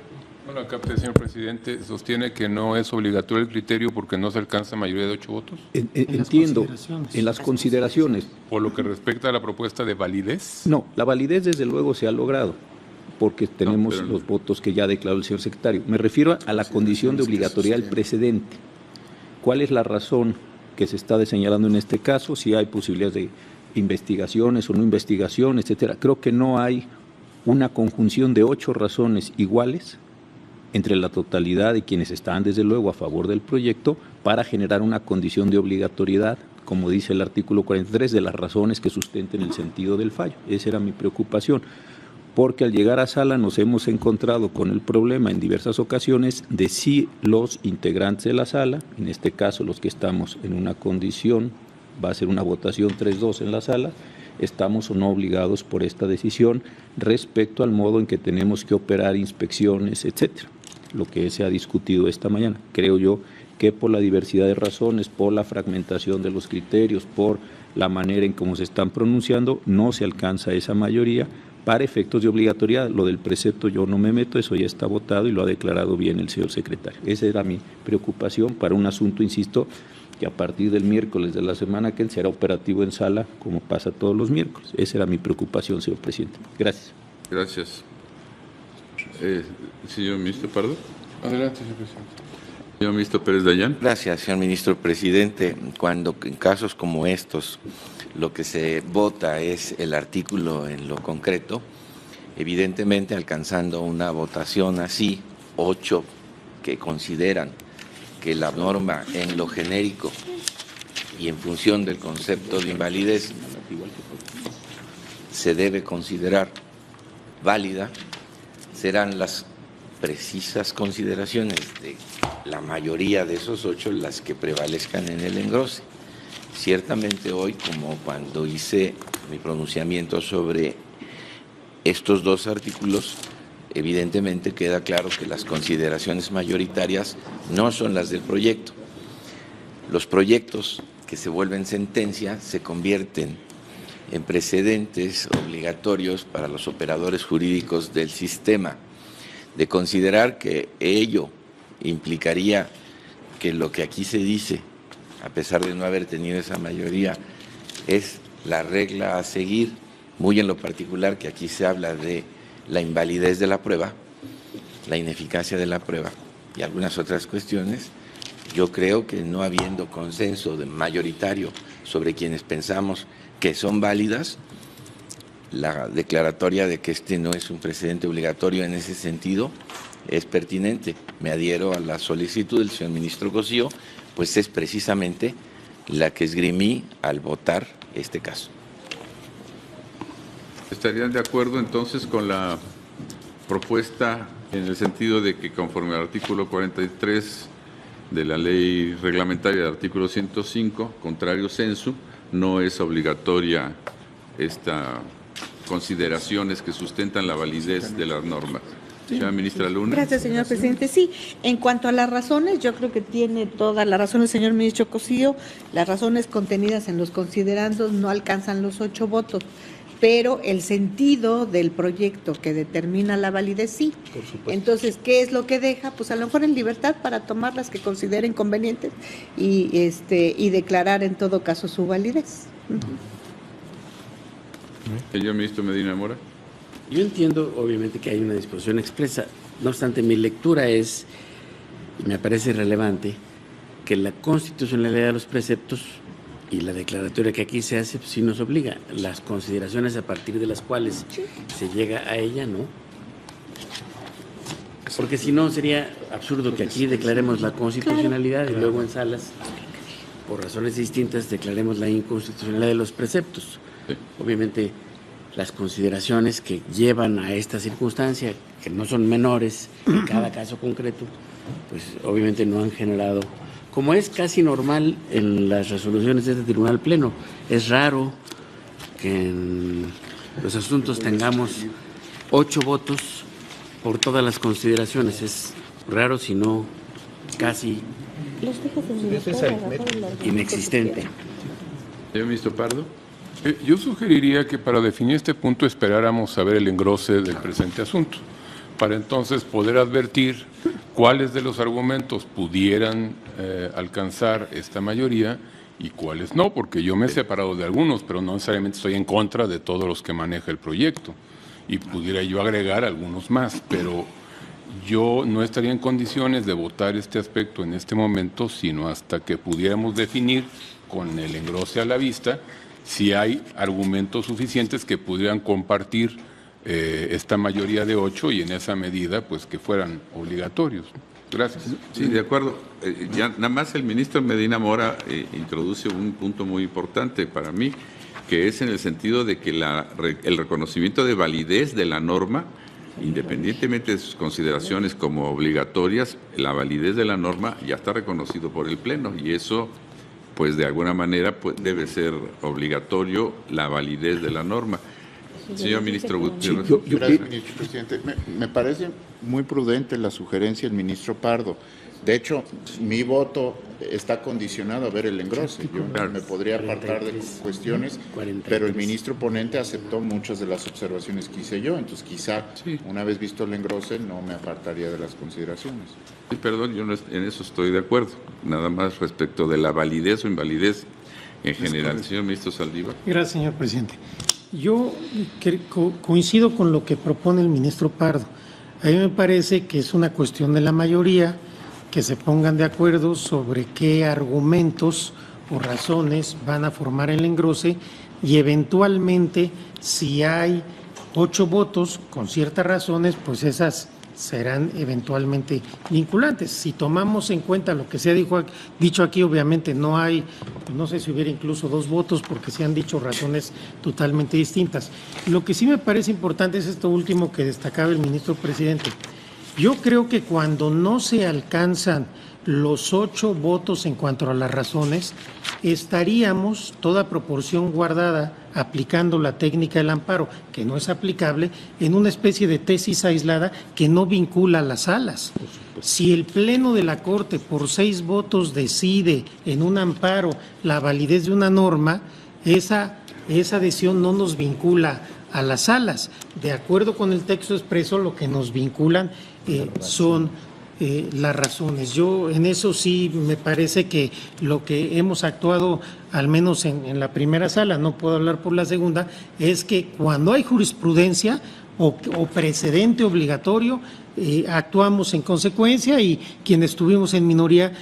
Bueno, acá, señor presidente, sostiene que no es obligatorio el criterio porque no se alcanza mayoría de 8 votos. Entiendo, en las consideraciones. ¿Por lo que respecta a la propuesta de validez? No, la validez desde luego se ha logrado, porque tenemos los votos que ya declaró el señor secretario. Me refiero a la condición de obligatoriedad del precedente. ¿Cuál es la razón que se está señalando en este caso? Si hay posibilidades de investigaciones o no investigaciones, etcétera. Creo que no hay una conjunción de 8 razones iguales entre la totalidad de quienes están desde luego a favor del proyecto para generar una condición de obligatoriedad, como dice el artículo 43, de las razones que sustenten el sentido del fallo. Esa era mi preocupación, porque al llegar a sala nos hemos encontrado con el problema en diversas ocasiones de si los integrantes de la sala, en este caso los que estamos en una condición, va a ser una votación 3-2 en la sala, estamos o no obligados por esta decisión respecto al modo en que tenemos que operar inspecciones, etcétera, lo que se ha discutido esta mañana. Creo yo que por la diversidad de razones, por la fragmentación de los criterios, por la manera en cómo se están pronunciando, no se alcanza esa mayoría para efectos de obligatoriedad. Lo del precepto yo no me meto, eso ya está votado y lo ha declarado bien el señor secretario. Esa era mi preocupación para un asunto, insisto, que a partir del miércoles de la semana que él será operativo en sala, como pasa todos los miércoles. Esa era mi preocupación, señor presidente. Gracias. Gracias. Señor ministro Pardo. Adelante, señor presidente. Señor ministro Pérez Dayán. Gracias, señor ministro presidente. Cuando en casos como estos lo que se vota es el artículo en lo concreto, evidentemente alcanzando una votación así, 8 que consideran que la norma en lo genérico y en función del concepto de invalidez se debe considerar válida, serán las precisas consideraciones de la mayoría de esos 8 las que prevalezcan en el engrose. Ciertamente hoy, como cuando hice mi pronunciamiento sobre estos 2 artículos, evidentemente queda claro que las consideraciones mayoritarias no son las del proyecto. Los proyectos que se vuelven sentencia se convierten en precedentes obligatorios para los operadores jurídicos del sistema. De considerar que ello implicaría que lo que aquí se dice, a pesar de no haber tenido esa mayoría, es la regla a seguir, muy en lo particular que aquí se habla de la invalidez de la prueba, la ineficacia de la prueba y algunas otras cuestiones. Yo creo que no habiendo consenso mayoritario sobre quienes pensamos que son válidas, la declaratoria de que este no es un precedente obligatorio en ese sentido es pertinente. Me adhiero a la solicitud del señor ministro Cosío, pues es precisamente la que esgrimí al votar este caso. ¿Estarían de acuerdo entonces con la propuesta en el sentido de que conforme al artículo 43 de la ley reglamentaria del artículo 105, contrario sensu, no es obligatoria esta consideraciones que sustentan la validez de las normas? Señora ministra Luna. Gracias, señor presidente. Sí, en cuanto a las razones, yo creo que tiene todas las razones, señor ministro Cosío. Las razones contenidas en los considerandos no alcanzan los 8 votos, pero el sentido del proyecto que determina la validez sí. Por supuesto. Entonces, ¿qué es lo que deja? Pues a lo mejor en libertad para tomar las que consideren convenientes y declarar en todo caso su validez. Señor ministro Medina Mora. Yo entiendo, obviamente, que hay una disposición expresa. No obstante, mi lectura es, y me parece relevante, que la constitucionalidad de los preceptos y la declaratoria que aquí se hace, pues, sí nos obliga. Las consideraciones a partir de las cuales se llega a ella, ¿no? Porque si no, sería absurdo que aquí declaremos la constitucionalidad y luego en salas, por razones distintas, declaremos la inconstitucionalidad de los preceptos. Obviamente, las consideraciones que llevan a esta circunstancia, que no son menores en cada caso concreto, pues obviamente no han generado, como es casi normal en las resoluciones de este Tribunal Pleno, es raro que en los asuntos tengamos 8 votos por todas las consideraciones, es raro, si no casi inexistente. Señor ministro Pardo. Yo sugeriría que para definir este punto esperáramos a ver el engrose del presente asunto, para entonces poder advertir cuáles de los argumentos pudieran alcanzar esta mayoría y cuáles no, porque yo me he separado de algunos, pero no necesariamente estoy en contra de todos los que maneja el proyecto, y pudiera yo agregar algunos más, pero yo no estaría en condiciones de votar este aspecto en este momento, sino hasta que pudiéramos definir con el engrose a la vista si hay argumentos suficientes que pudieran compartir esta mayoría de 8 y en esa medida pues que fueran obligatorios. Gracias. Sí, de acuerdo. Ya nada más el ministro Medina Mora introduce un punto muy importante para mí, que es en el sentido de que el reconocimiento de validez de la norma, independientemente de sus consideraciones como obligatorias, la validez de la norma ya está reconocido por el Pleno y eso, pues de alguna manera pues, debe ser obligatorio la validez de la norma. Señor ministro Gutiérrez. Gracias, ministro presidente. Me parece muy prudente la sugerencia del ministro Pardo. De hecho, mi voto está condicionado a ver el engrose. Yo me podría apartar de cuestiones, pero el ministro ponente aceptó muchas de las observaciones que hice yo. Entonces, quizá, una vez visto el engrose, no me apartaría de las consideraciones. Sí, perdón, yo no, en eso estoy de acuerdo. Nada más respecto de la validez o invalidez en general. Señor ministro Saldívar. Gracias, señor presidente. Yo coincido con lo que propone el ministro Pardo. A mí me parece que es una cuestión de la mayoría que se pongan de acuerdo sobre qué argumentos o razones van a formar el engrose y eventualmente si hay 8 votos con ciertas razones, pues esas serán eventualmente vinculantes. Si tomamos en cuenta lo que se ha dicho aquí, obviamente no hay, no sé si hubiera incluso 2 votos porque se han dicho razones totalmente distintas. Lo que sí me parece importante es esto último que destacaba el ministro presidente. Yo creo que cuando no se alcanzan los 8 votos en cuanto a las razones, estaríamos, toda proporción guardada, aplicando la técnica del amparo, que no es aplicable, en una especie de tesis aislada que no vincula a las salas. Si el Pleno de la Corte por 6 votos decide en un amparo la validez de una norma, esa decisión no nos vincula a las salas. De acuerdo con el texto expreso, lo que nos vinculan son las razones. Yo en eso sí me parece que lo que hemos actuado, al menos en la primera sala, no puedo hablar por la segunda, es que cuando hay jurisprudencia o precedente obligatorio, actuamos en consecuencia y quienes estuvimos en minoría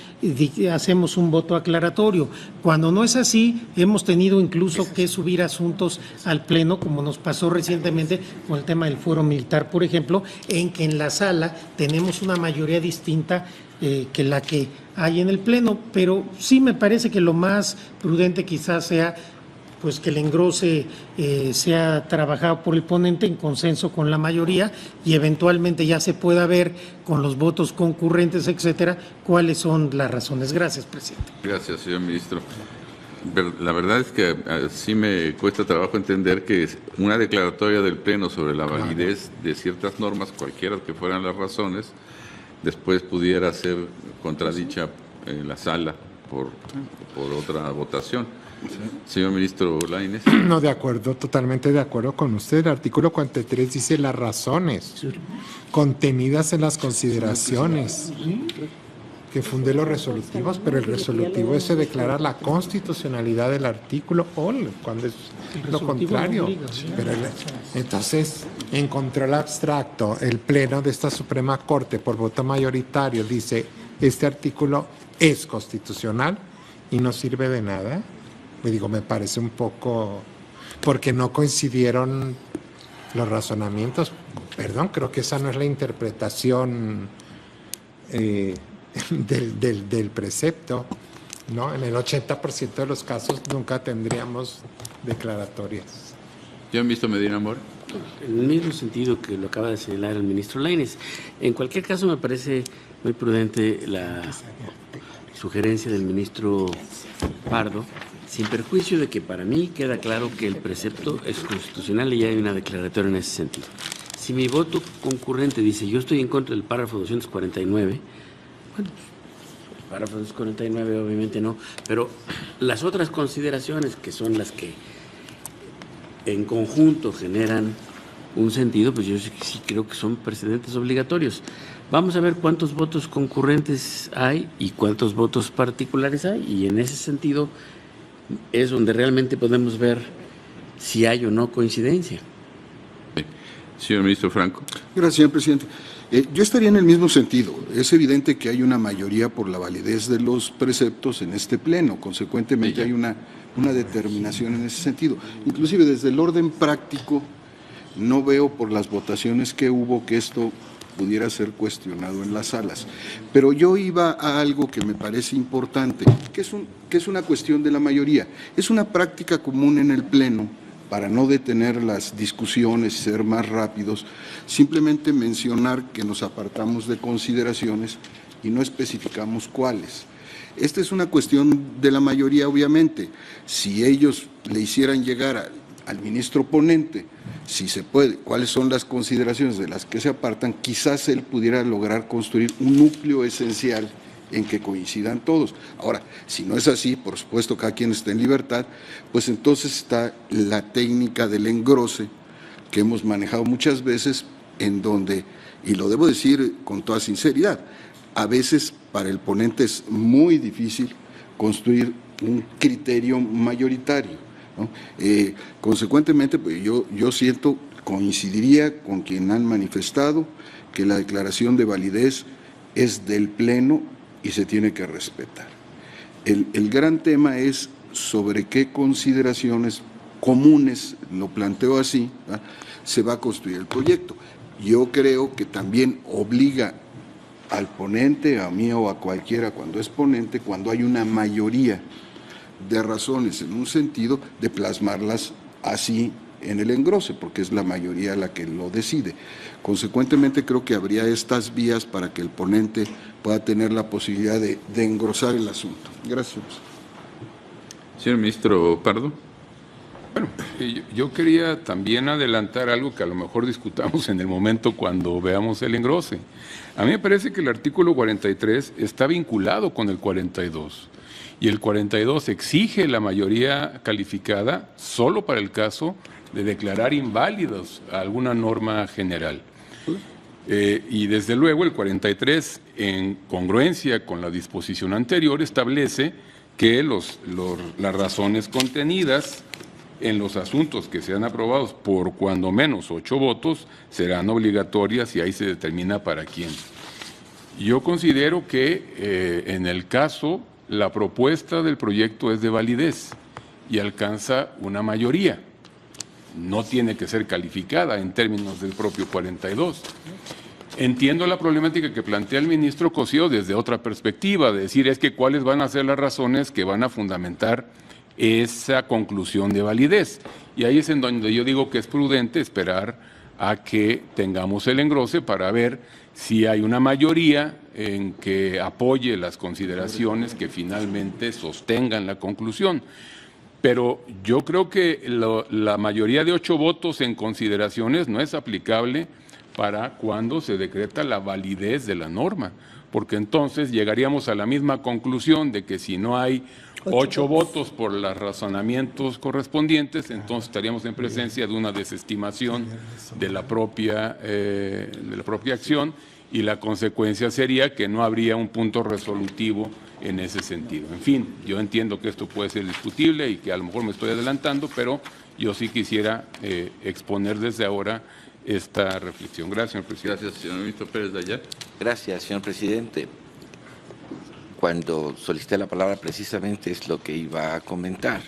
hacemos un voto aclaratorio. Cuando no es así, hemos tenido incluso que subir asuntos al Pleno, como nos pasó recientemente con el tema del fuero militar, por ejemplo, en que en la sala tenemos una mayoría distinta que la que hay en el Pleno, pero sí me parece que lo más prudente quizás sea pues que el engrose sea trabajado por el ponente en consenso con la mayoría y eventualmente ya se pueda ver con los votos concurrentes, etcétera, cuáles son las razones. Gracias, presidente. Gracias, señor ministro. La verdad es que sí me cuesta trabajo entender que una declaratoria del Pleno sobre la validez de ciertas normas, cualquiera que fueran las razones, después pudiera ser contradicha en la sala por otra votación. Señor ministro Lainez. No, de acuerdo, totalmente de acuerdo con usted. El artículo 43 dice las razones contenidas en las consideraciones que funde los resolutivos, pero el resolutivo es declarar la constitucionalidad del artículo o cuando es lo contrario. Pero entonces, en control abstracto, el Pleno de esta Suprema Corte por voto mayoritario dice este artículo es constitucional y no sirve de nada. Me parece un poco, porque no coincidieron los razonamientos. Perdón, creo que esa no es la interpretación del precepto, ¿no? En el 80% de los casos nunca tendríamos declaratorias. ¿Ya han visto Medina Mora? En el mismo sentido que lo acaba de señalar el ministro Lainez. En cualquier caso, me parece muy prudente la sugerencia del ministro Pardo, sin perjuicio de que para mí queda claro que el precepto es constitucional y ya hay una declaratoria en ese sentido. si mi voto concurrente dice yo estoy en contra del párrafo 249, bueno, el párrafo 249 obviamente no, pero las otras consideraciones que son las que en conjunto generan un sentido, pues yo sí creo que son precedentes obligatorios. Vamos a ver cuántos votos concurrentes hay y cuántos votos particulares hay, y en ese sentido es donde realmente podemos ver si hay o no coincidencia. Señor ministro Franco. Gracias, señor presidente. Yo estaría en el mismo sentido. Es evidente que hay una mayoría por la validez de los preceptos en este pleno. Consecuentemente hay una determinación en ese sentido. Inclusive desde el orden práctico no veo por las votaciones que hubo que esto pudiera ser cuestionado en las salas. Pero yo iba a algo que me parece importante, que es una cuestión de la mayoría. Es una práctica común en el Pleno, para no detener las discusiones y ser más rápidos, simplemente mencionar que nos apartamos de consideraciones y no especificamos cuáles. Esta es una cuestión de la mayoría, obviamente. Si ellos le hicieran llegar al ministro ponente, si se puede, cuáles son las consideraciones de las que se apartan, quizás él pudiera lograr construir un núcleo esencial en que coincidan todos. Ahora, si no es así, por supuesto, cada quien está en libertad, pues entonces está la técnica del engrose que hemos manejado muchas veces, en donde, y lo debo decir con toda sinceridad, a veces para el ponente es muy difícil construir un criterio mayoritario, ¿no? Consecuentemente, pues yo siento, coincidiría con quien han manifestado que la declaración de validez es del Pleno y se tiene que respetar. El gran tema es sobre qué consideraciones comunes, lo planteo así, ¿verdad?, se va a construir el proyecto. Yo creo que también obliga al ponente, a mí o a cualquiera cuando es ponente, cuando hay una mayoría de razones en un sentido, de plasmarlas así en el engrose, porque es la mayoría la que lo decide. Consecuentemente, creo que habría estas vías para que el ponente pueda tener la posibilidad de engrosar el asunto. Gracias. Señor ministro Pardo. Bueno, yo quería también adelantar algo que a lo mejor discutamos en el momento cuando veamos el engrose. A mí me parece que el artículo 43 está vinculado con el 42, y el 42 exige la mayoría calificada solo para el caso de declarar inválidos a alguna norma general. Y desde luego el 43, en congruencia con la disposición anterior, establece que las razones contenidas en los asuntos que sean aprobados por cuando menos 8 votos serán obligatorias, y ahí se determina para quién. Yo considero que en el caso la propuesta del proyecto es de validez y alcanza una mayoría. No tiene que ser calificada en términos del propio 42. Entiendo la problemática que plantea el ministro Cosío desde otra perspectiva, de decir es que cuáles van a ser las razones que van a fundamentar esa conclusión de validez. Y ahí es en donde yo digo que es prudente esperar a que tengamos el engrose para ver si hay una mayoría en que apoye las consideraciones que finalmente sostengan la conclusión. Pero yo creo que la mayoría de 8 votos en consideraciones no es aplicable para cuando se decreta la validez de la norma, porque entonces llegaríamos a la misma conclusión de que si no hay 8 votos por los razonamientos correspondientes, entonces estaríamos en presencia de una desestimación de la propia acción, y la consecuencia sería que no habría un punto resolutivo en ese sentido. En fin, yo entiendo que esto puede ser discutible y que a lo mejor me estoy adelantando, pero yo sí quisiera exponer desde ahora esta reflexión. Gracias, señor presidente. Gracias, señor ministro Pérez Dayal. Gracias, señor presidente. Cuando solicité la palabra, precisamente es lo que iba a comentar.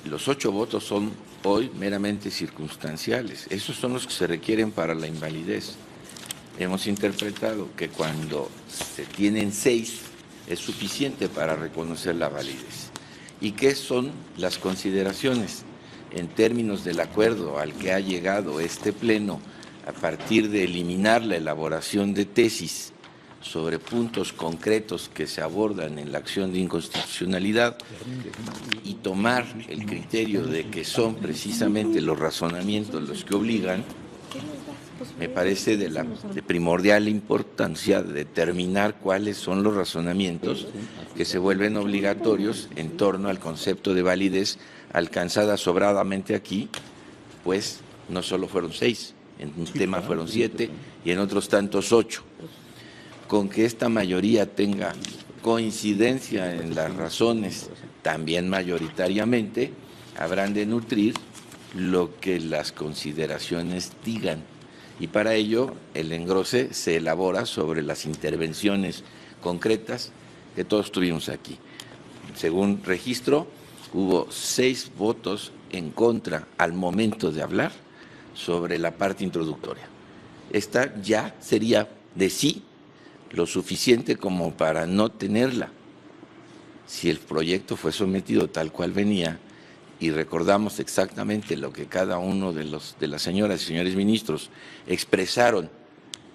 Los 8 votos son hoy meramente circunstanciales. Esos son los que se requieren para la invalidez. Hemos interpretado que cuando se tienen 6 es suficiente para reconocer la validez. ¿Y qué son las consideraciones en términos del acuerdo al que ha llegado este Pleno a partir de eliminar la elaboración de tesis sobre puntos concretos que se abordan en la acción de inconstitucionalidad y tomar el criterio de que son precisamente los razonamientos los que obligan? me parece de primordial importancia determinar cuáles son los razonamientos que se vuelven obligatorios en torno al concepto de validez alcanzada sobradamente aquí, pues no solo fueron 6, en un tema fueron 7 y en otros tantos 8. Con que esta mayoría tenga coincidencia en las razones, también mayoritariamente, habrán de nutrir lo que las consideraciones digan. Y para ello el engrose se elabora sobre las intervenciones concretas que todos tuvimos aquí. Según registro, hubo 6 votos en contra al momento de hablar sobre la parte introductoria. Esta ya sería de sí lo suficiente como para no tenerla. Si el proyecto fue sometido tal cual venía y recordamos exactamente lo que cada uno de las señoras y señores ministros expresaron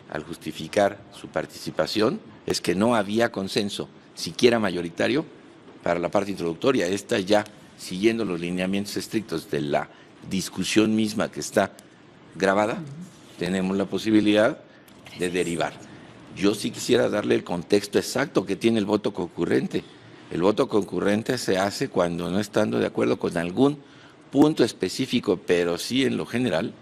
al justificar su participación, es que no había consenso, siquiera mayoritario, para la parte introductoria. Esta ya, siguiendo los lineamientos estrictos de la discusión misma que está grabada, tenemos la posibilidad de derivar. Yo sí quisiera darle el contexto exacto que tiene el voto concurrente. El voto concurrente se hace cuando no estando de acuerdo con algún punto específico, pero sí en lo general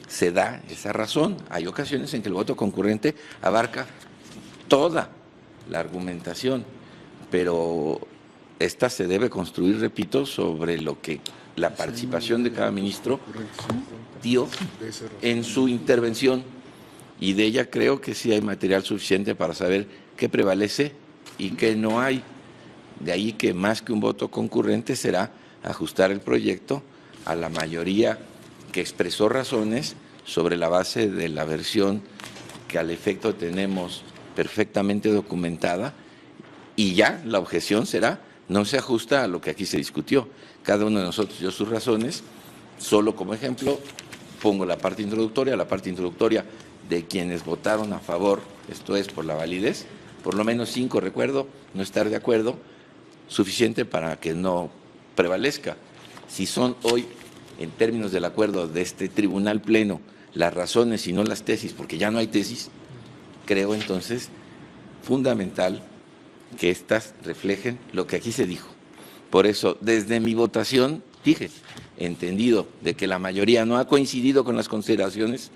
se da esa razón. Hay ocasiones en que el voto concurrente abarca toda la argumentación, pero esta se debe construir, repito, sobre lo que la participación de cada ministro dio en su intervención, y de ella creo que sí hay material suficiente para saber qué prevalece y qué no hay. De ahí que más que un voto concurrente será ajustar el proyecto a la mayoría que expresó razones sobre la base de la versión que al efecto tenemos perfectamente documentada, y ya la objeción será, no se ajusta a lo que aquí se discutió. Cada uno de nosotros dio sus razones, solo como ejemplo pongo la parte introductoria de quienes votaron a favor, esto es por la validez, por lo menos 5 recuerdo no estar de acuerdo, suficiente para que no prevalezca. Si son hoy, en términos del acuerdo de este tribunal pleno, las razones y no las tesis, porque ya no hay tesis, creo entonces fundamental que éstas reflejen lo que aquí se dijo. Por eso, desde mi votación, dije, entendido de que la mayoría no ha coincidido con las consideraciones,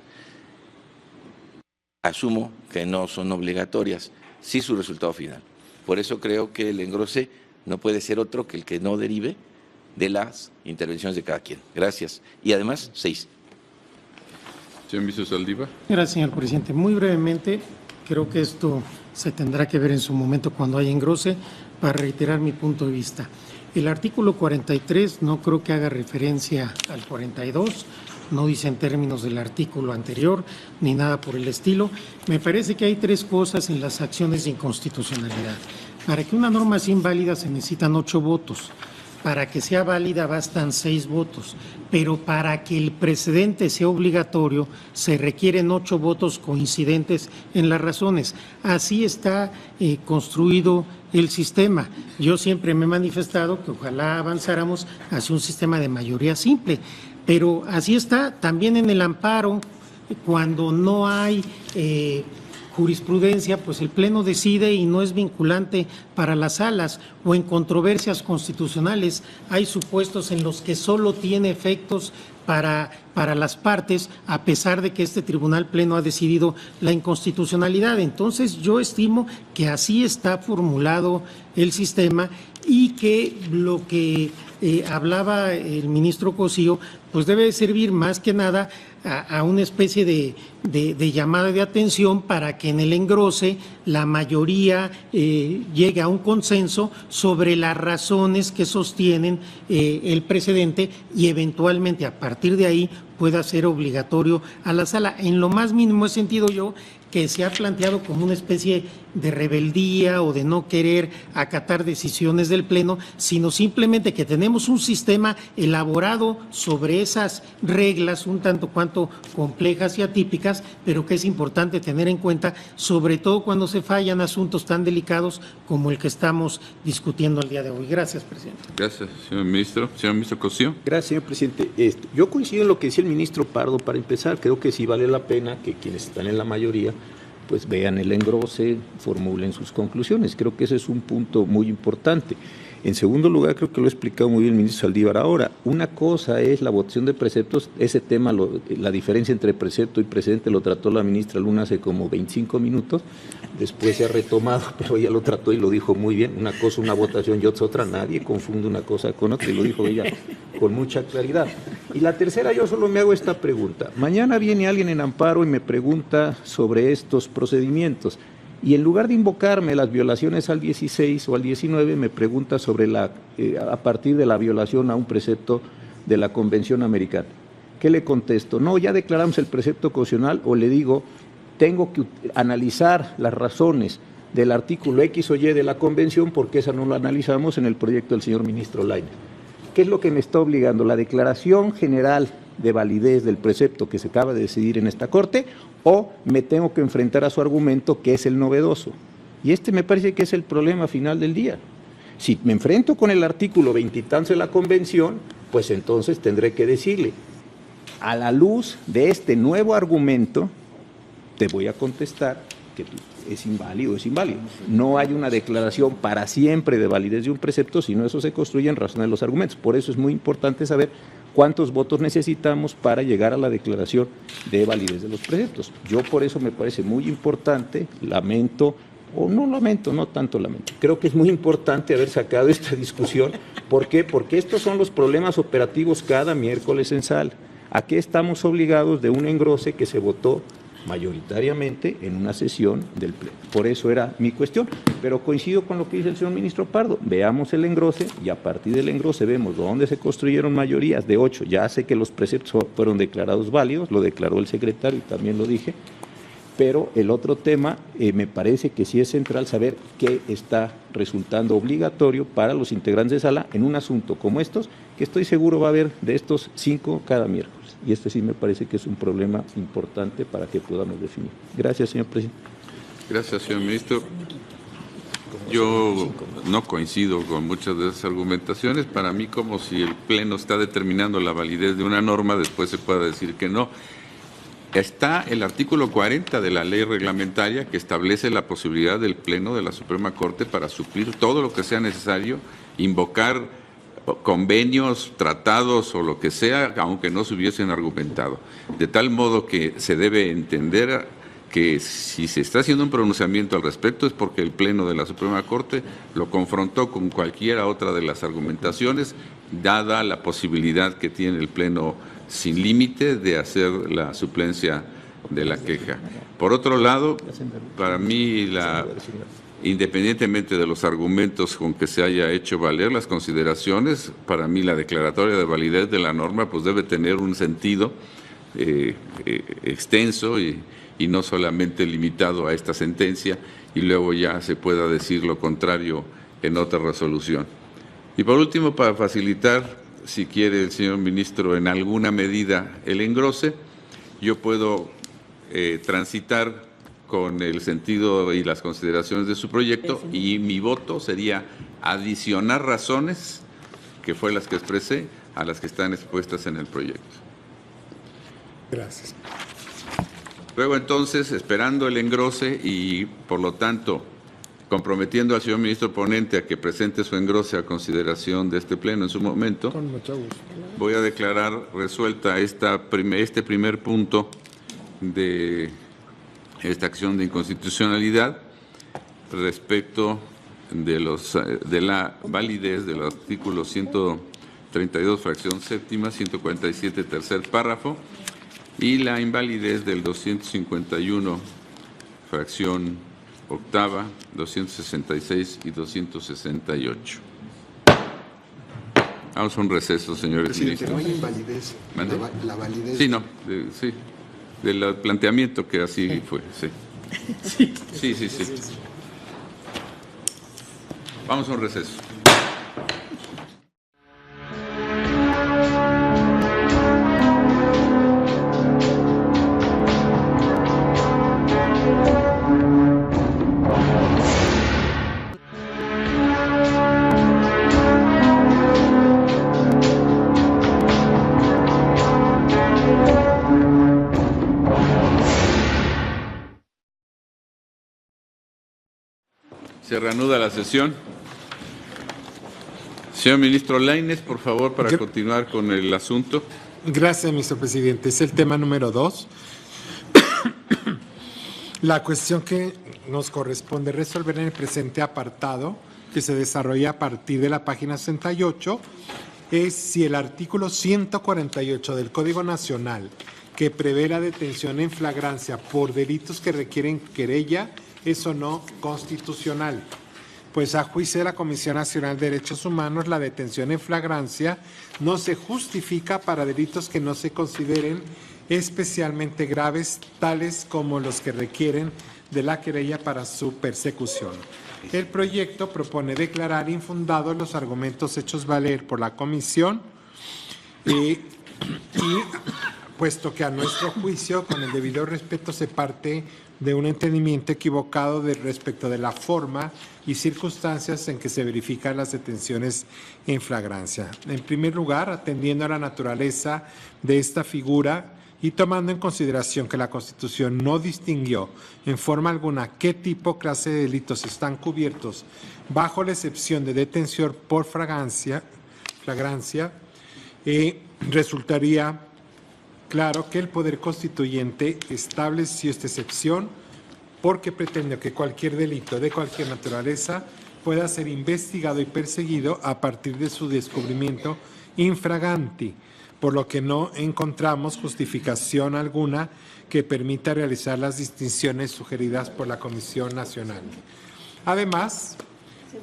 asumo que no son obligatorias, sí su resultado final. Por eso creo que el engrose no puede ser otro que el que no derive de las intervenciones de cada quien. Gracias. Y además, 6. Señor ministro Saldívar. Gracias, señor presidente. Muy brevemente, creo que esto se tendrá que ver en su momento cuando haya engrose, para reiterar mi punto de vista. El artículo 43 no creo que haga referencia al 42, no dice en términos del artículo anterior, ni nada por el estilo. Me parece que hay 3 cosas en las acciones de inconstitucionalidad. Para que una norma sea inválida se necesitan 8 votos. Para que sea válida bastan 6 votos, pero para que el precedente sea obligatorio se requieren 8 votos coincidentes en las razones. Así está construido el sistema. Yo siempre me he manifestado que ojalá avanzáramos hacia un sistema de mayoría simple, pero así está también en el amparo. Cuando no hay jurisprudencia, pues el Pleno decide y no es vinculante para las salas, o en controversias constitucionales hay supuestos en los que solo tiene efectos para las partes, a pesar de que este Tribunal Pleno ha decidido la inconstitucionalidad. Entonces yo estimo que así está formulado el sistema, y que lo que hablaba el ministro Cosío, pues debe servir más que nada a una especie de llamada de atención para que en el engrose la mayoría llegue a un consenso sobre las razones que sostienen el precedente, y eventualmente a partir de ahí pueda ser obligatorio a la sala. En lo más mínimo he sentido yo que se ha planteado como una especie de rebeldía o de no querer acatar decisiones del Pleno, sino simplemente que tenemos un sistema elaborado sobre esas reglas un tanto cuanto tanto complejas y atípicas, pero que es importante tener en cuenta, sobre todo cuando se fallan asuntos tan delicados como el que estamos discutiendo el día de hoy. Gracias, presidente. Gracias, señor ministro. Señor ministro Cosío. Gracias, señor presidente. Yo coincido en lo que decía el ministro Pardo. Para empezar, creo que sí vale la pena que quienes están en la mayoría pues vean el engrose, formulen sus conclusiones. Creo que ese es un punto muy importante. En segundo lugar, creo que lo ha explicado muy bien el ministro Saldívar ahora. Una cosa es la votación de preceptos. Ese tema, la diferencia entre precepto y precedente, lo trató la ministra Luna hace como 25 minutos. Después se ha retomado, pero ella lo trató y lo dijo muy bien. Una cosa, una votación y otra. Nadie confunde una cosa con otra, y lo dijo ella con mucha claridad. Y la tercera, yo solo me hago esta pregunta. Mañana viene alguien en amparo y me pregunta sobre estos procedimientos. Y en lugar de invocarme las violaciones al 16 o al 19, me pregunta sobre a partir de la violación a un precepto de la Convención Americana. ¿Qué le contesto? No, ya declaramos el precepto constitucional, o le digo, tengo que analizar las razones del artículo X o Y de la Convención, porque esa no la analizamos en el proyecto del señor ministro Lainez. ¿Qué es lo que me está obligando? ¿La declaración general de validez del precepto que se acaba de decidir en esta Corte, o me tengo que enfrentar a su argumento, que es el novedoso? Y me parece que es el problema final del día. Si me enfrento con el artículo 20 y tantos de la Convención, pues entonces tendré que decirle, a la luz de este nuevo argumento, te voy a contestar que es inválido, es inválido. No hay una declaración para siempre de validez de un precepto, sino eso se construye en razón de los argumentos. Por eso es muy importante saber cuántos votos necesitamos para llegar a la declaración de validez de los preceptos. Yo por eso me parece muy importante, no tanto lamento, creo que es muy importante haber sacado esta discusión. ¿Por qué? Porque estos son los problemas operativos cada miércoles en sala. Aquí estamos obligados de un engrose que se votó mayoritariamente en una sesión del Pleno. Por eso era mi cuestión, pero coincido con lo que dice el señor ministro Pardo. Veamos el engrose y a partir del engrose vemos dónde se construyeron mayorías de 8. Ya sé que los preceptos fueron declarados válidos, lo declaró el secretario y también lo dije, pero el otro tema me parece que sí es central saber qué está resultando obligatorio para los integrantes de sala en un asunto como estos, que estoy seguro va a haber de estos 5 cada miércoles. Y sí me parece que es un problema importante para que podamos definir. Gracias, señor presidente. Gracias, señor ministro. Yo no coincido con muchas de esas argumentaciones. Para mí, como si el Pleno está determinando la validez de una norma, después se pueda decir que no. Está el artículo 40 de la ley reglamentaria que establece la posibilidad del Pleno de la Suprema Corte para suplir todo lo que sea necesario, invocar convenios, tratados o lo que sea, aunque no se hubiesen argumentado. De tal modo que se debe entender que si se está haciendo un pronunciamiento al respecto es porque el Pleno de la Suprema Corte lo confrontó con cualquiera otra de las argumentaciones, dada la posibilidad que tiene el Pleno sin límite de hacer la suplencia de la queja. Por otro lado, para mí, independientemente de los argumentos con que se haya hecho valer las consideraciones, para mí la declaratoria de validez de la norma pues debe tener un sentido extenso y no solamente limitado a esta sentencia, y luego ya se pueda decir lo contrario en otra resolución. Y por último, para facilitar, si quiere el señor ministro, en alguna medida el engrose, yo puedo transitar con el sentido y las consideraciones de su proyecto, y mi voto sería adicionar razones, que fue las que expresé, a las que están expuestas en el proyecto. Gracias. Luego entonces, esperando el engrose y por lo tanto comprometiendo al señor ministro ponente a que presente su engrose a consideración de este Pleno en su momento, voy a declarar resuelta este primer punto de esta acción de inconstitucionalidad respecto de la validez de los artículos 132, fracción séptima, 147, tercer párrafo, y la invalidez del 251, fracción octava, 266 y 268. Vamos a un receso, señores Presidente, ministros. no hay invalidez. La validez. Sí, no, sí. Del planteamiento que así fue, sí. Sí. Vamos a un receso. Se reanuda la sesión. Señor ministro Lainez, por favor, para continuar con el asunto. Gracias, ministro presidente. Es el tema número 2. La cuestión que nos corresponde resolver en el presente apartado, que se desarrolla a partir de la página 68, es si el artículo 148 del Código Nacional, que prevé la detención en flagrancia por delitos que requieren querella, es o no constitucional. Pues a juicio de la Comisión Nacional de Derechos Humanos, la detención en flagrancia no se justifica para delitos que no se consideren especialmente graves, tales como los que requieren de la querella para su persecución. El proyecto propone declarar infundados los argumentos hechos valer por la Comisión y puesto que a nuestro juicio, con el debido respeto, se parte de un entendimiento equivocado respecto de la forma y circunstancias en que se verifican las detenciones en flagrancia. En primer lugar, atendiendo a la naturaleza de esta figura y tomando en consideración que la Constitución no distinguió en forma alguna qué tipo, clase de delitos están cubiertos bajo la excepción de detención por flagrancia, resultaría claro que el Poder Constituyente estableció esta excepción porque pretende que cualquier delito de cualquier naturaleza pueda ser investigado y perseguido a partir de su descubrimiento infraganti, por lo que no encontramos justificación alguna que permita realizar las distinciones sugeridas por la Comisión Nacional. Además,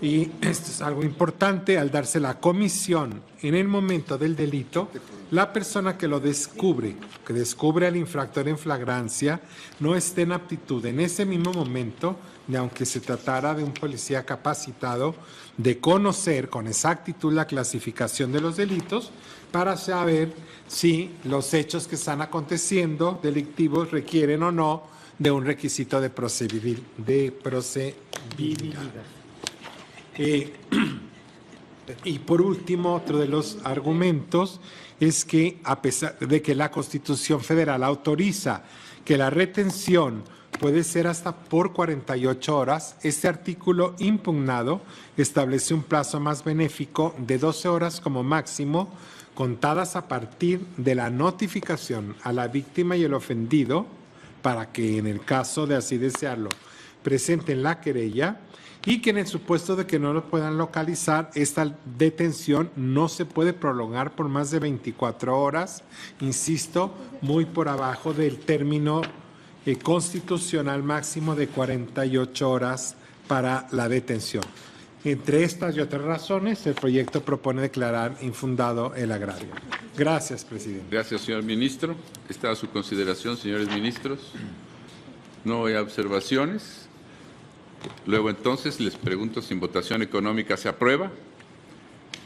y esto es algo importante, al darse la comisión en el momento del delito, la persona que lo descubre, que descubre al infractor en flagrancia, no esté en aptitud en ese mismo momento, ni aunque se tratara de un policía capacitado, de conocer con exactitud la clasificación de los delitos para saber si los hechos que están aconteciendo delictivos requieren o no de un requisito de procedibilidad. Y por último, otro de los argumentos es que a pesar de que la Constitución Federal autoriza que la retención puede ser hasta por 48 horas, este artículo impugnado establece un plazo más benéfico de 12 horas como máximo, contadas a partir de la notificación a la víctima y el ofendido, para que en el caso de así desearlo presenten la querella, y que en el supuesto de que no lo puedan localizar, esta detención no se puede prolongar por más de 24 horas, insisto, muy por abajo del término constitucional máximo de 48 horas para la detención. Entre estas y otras razones, el proyecto propone declarar infundado el agravio. Gracias, presidente. Gracias, señor ministro. Está a su consideración, señores ministros. No hay observaciones. Luego, entonces, les pregunto si en votación económica se aprueba.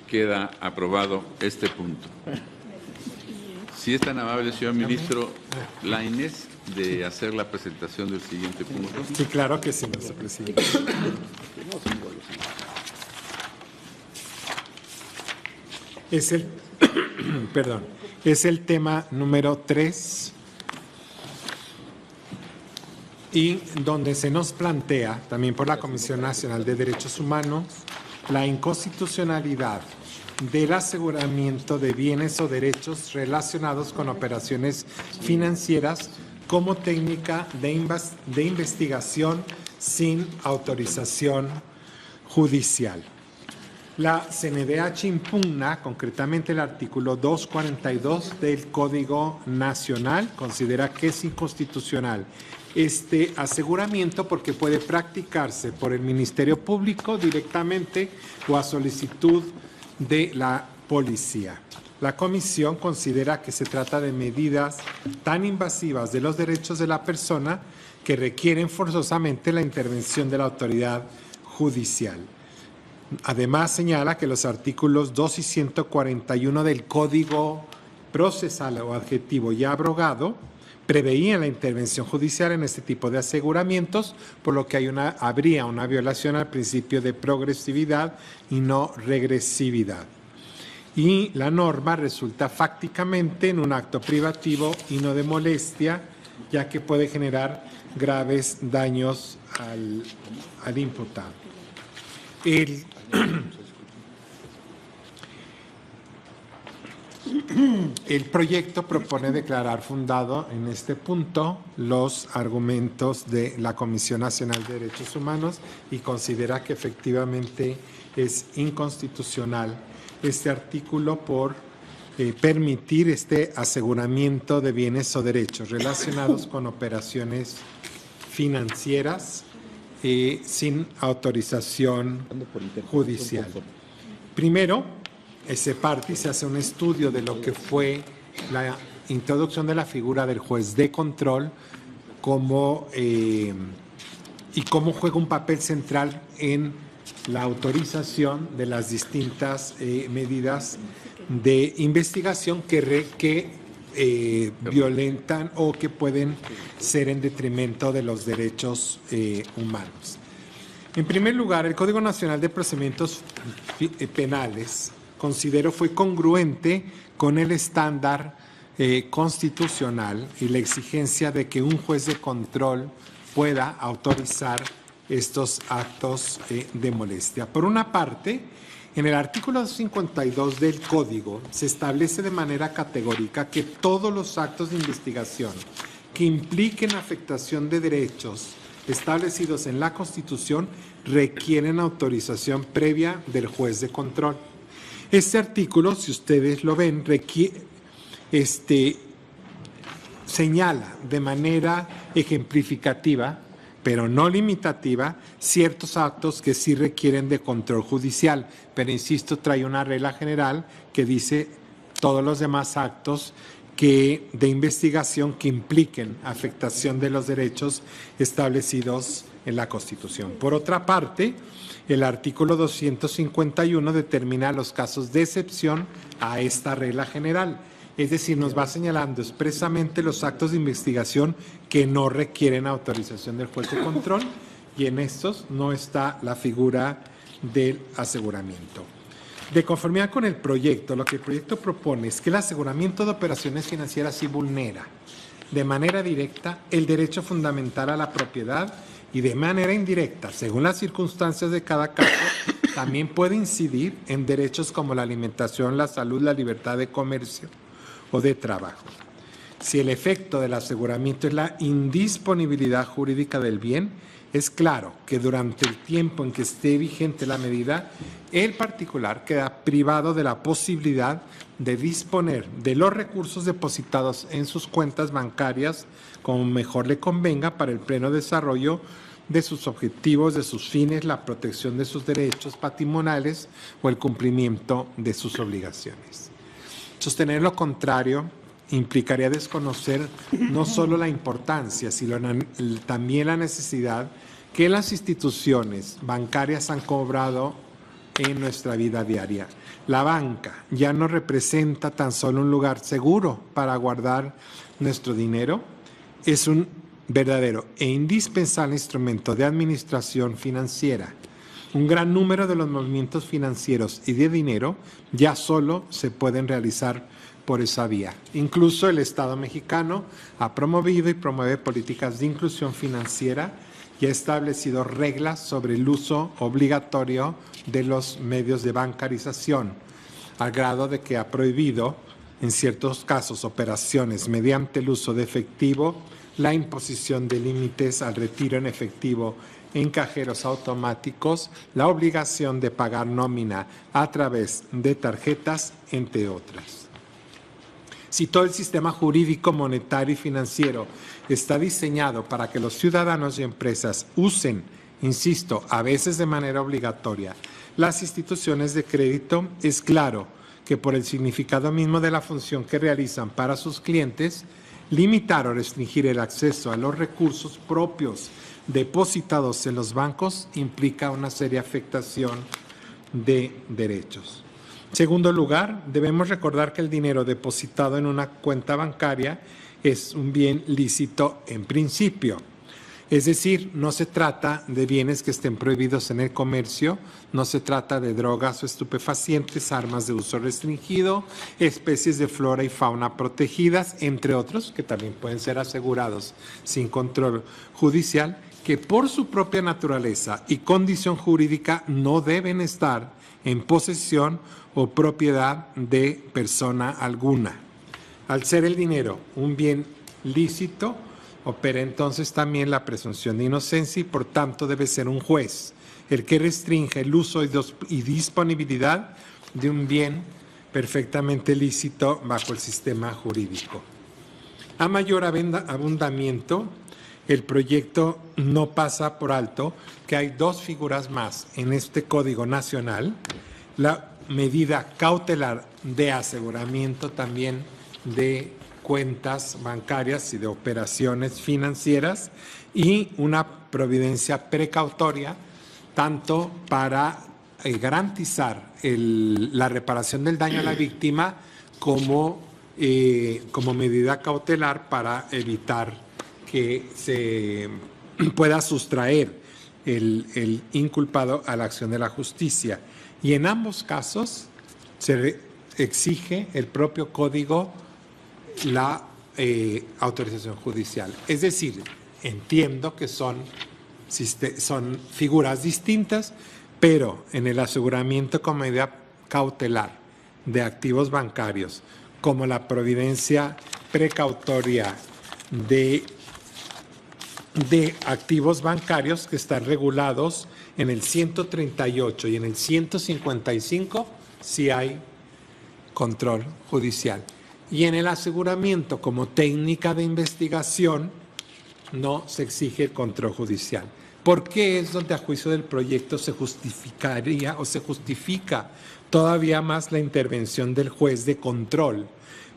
Queda aprobado este punto. Si es tan amable, señor ministro Lainez, de hacer la presentación del siguiente punto. Sí, claro que sí, señor presidente. Es el tema número 3. Y donde se nos plantea, también por la Comisión Nacional de Derechos Humanos, la inconstitucionalidad del aseguramiento de bienes o derechos relacionados con operaciones financieras como técnica de investigación sin autorización judicial. La CNDH impugna concretamente el artículo 242 del Código Nacional, considera que es inconstitucional este aseguramiento porque puede practicarse por el Ministerio Público directamente o a solicitud de la policía. La Comisión considera que se trata de medidas tan invasivas de los derechos de la persona que requieren forzosamente la intervención de la autoridad judicial. Además, señala que los artículos 2 y 141 del Código Procesal o Adjetivo ya abrogado preveían la intervención judicial en este tipo de aseguramientos, por lo que habría una violación al principio de progresividad y no regresividad. Y la norma resulta fácticamente en un acto privativo y no de molestia, ya que puede generar graves daños al imputado. El proyecto propone declarar fundado en este punto los argumentos de la Comisión Nacional de Derechos Humanos y considera que efectivamente es inconstitucional este artículo por permitir este aseguramiento de bienes o derechos relacionados con operaciones financieras sin autorización judicial. Primero, se parte y se hace un estudio de lo que fue la introducción de la figura del juez de control y cómo juega un papel central en la autorización de las distintas medidas de investigación que violentan o que pueden ser en detrimento de los derechos humanos. En primer lugar, el Código Nacional de Procedimientos Penales considero fue congruente con el estándar constitucional y la exigencia de que un juez de control pueda autorizar estos actos de molestia. Por una parte, en el artículo 52 del Código se establece de manera categórica que todos los actos de investigación que impliquen afectación de derechos establecidos en la Constitución requieren autorización previa del juez de control. Este artículo, si ustedes lo ven, señala de manera ejemplificativa, pero no limitativa, ciertos actos que sí requieren de control judicial. Pero, insisto, trae una regla general que dice todos los demás actos de investigación que impliquen afectación de los derechos establecidos en la Constitución. Por otra parte, el artículo 251 determina los casos de excepción a esta regla general. Es decir, nos va señalando expresamente los actos de investigación que no requieren autorización del juez de control y en estos no está la figura del aseguramiento. De conformidad con el proyecto, lo que el proyecto propone es que el aseguramiento de operaciones financieras sí vulnera de manera directa el derecho fundamental a la propiedad y de manera indirecta, según las circunstancias de cada caso, también puede incidir en derechos como la alimentación, la salud, la libertad de comercio o de trabajo. Si el efecto del aseguramiento es la indisponibilidad jurídica del bien, es claro que durante el tiempo en que esté vigente la medida, el particular queda privado de la posibilidad de disponer de los recursos depositados en sus cuentas bancarias como mejor le convenga para el pleno desarrollo de sus objetivos, de sus fines, la protección de sus derechos patrimoniales o el cumplimiento de sus obligaciones. Sostener lo contrario implicaría desconocer no solo la importancia, sino también la necesidad que las instituciones bancarias han cobrado en nuestra vida diaria. La banca ya no representa tan solo un lugar seguro para guardar nuestro dinero, es un verdadero e indispensable instrumento de administración financiera. Un gran número de los movimientos financieros y de dinero ya solo se pueden realizar por esa vía. Incluso el Estado mexicano ha promovido y promueve políticas de inclusión financiera y ha establecido reglas sobre el uso obligatorio de los medios de bancarización, al grado de que ha prohibido, en ciertos casos, operaciones mediante el uso de efectivo, la imposición de límites al retiro en efectivo en cajeros automáticos, la obligación de pagar nómina a través de tarjetas, entre otras. Si todo el sistema jurídico, monetario y financiero está diseñado para que los ciudadanos y empresas usen, insisto, a veces de manera obligatoria, las instituciones de crédito, es claro que por el significado mismo de la función que realizan para sus clientes, limitar o restringir el acceso a los recursos propios depositados en los bancos implica una seria afectación de derechos. En segundo lugar, debemos recordar que el dinero depositado en una cuenta bancaria es un bien lícito en principio. Es decir, no se trata de bienes que estén prohibidos en el comercio, no se trata de drogas o estupefacientes, armas de uso restringido, especies de flora y fauna protegidas, entre otros, que también pueden ser asegurados sin control judicial, que por su propia naturaleza y condición jurídica no deben estar en posesión o propiedad de persona alguna. Al ser el dinero un bien lícito, opera entonces también la presunción de inocencia y por tanto debe ser un juez el que restringe el uso y disponibilidad de un bien perfectamente lícito bajo el sistema jurídico. A mayor abundamiento, el proyecto no pasa por alto que hay dos figuras más en este Código Nacional, la medida cautelar de aseguramiento también de cuentas bancarias y de operaciones financieras y una providencia precautoria tanto para garantizar la reparación del daño a la víctima como medida cautelar para evitar que se pueda sustraer el inculpado a la acción de la justicia. Y en ambos casos se exige el propio código la autorización judicial. Es decir, entiendo que son figuras distintas, pero en el aseguramiento con medida cautelar de activos bancarios, como la providencia precautoria de activos bancarios que están regulados en el 138 y en el 155, si hay control judicial. Y en el aseguramiento como técnica de investigación no se exige el control judicial. ¿Por qué es donde a juicio del proyecto se justificaría o se justifica todavía más la intervención del juez de control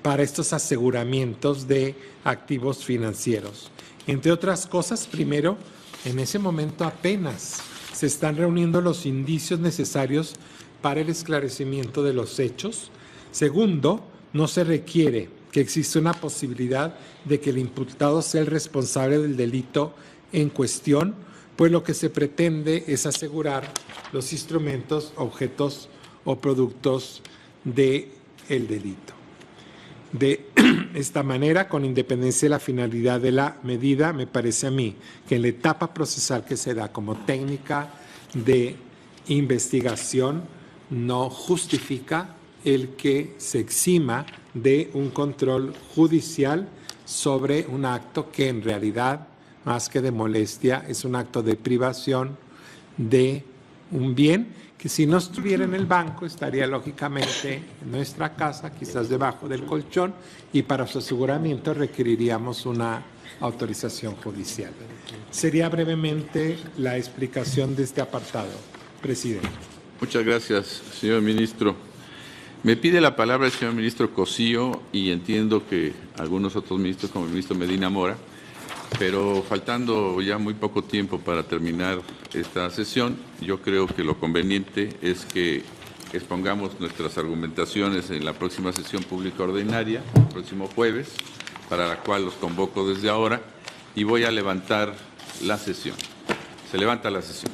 para estos aseguramientos de activos financieros? Entre otras cosas, primero, en ese momento apenas se están reuniendo los indicios necesarios para el esclarecimiento de los hechos. Segundo, no se requiere que exista una posibilidad de que el imputado sea el responsable del delito en cuestión, pues lo que se pretende es asegurar los instrumentos, objetos o productos del delito. De esta manera, con independencia de la finalidad de la medida, me parece a mí que en la etapa procesal que se da como técnica de investigación no justifica el que se exima de un control judicial sobre un acto que en realidad, más que de molestia, es un acto de privación de un bien que si no estuviera en el banco estaría lógicamente en nuestra casa, quizás debajo del colchón, y para su aseguramiento requeriríamos una autorización judicial. Sería brevemente la explicación de este apartado, presidente. Muchas gracias, señor ministro. Me pide la palabra el señor ministro Cosío y entiendo que algunos otros ministros, como el ministro Medina Mora, pero faltando ya muy poco tiempo para terminar esta sesión, yo creo que lo conveniente es que expongamos nuestras argumentaciones en la próxima sesión pública ordinaria, el próximo jueves, para la cual los convoco desde ahora, y voy a levantar la sesión. Se levanta la sesión.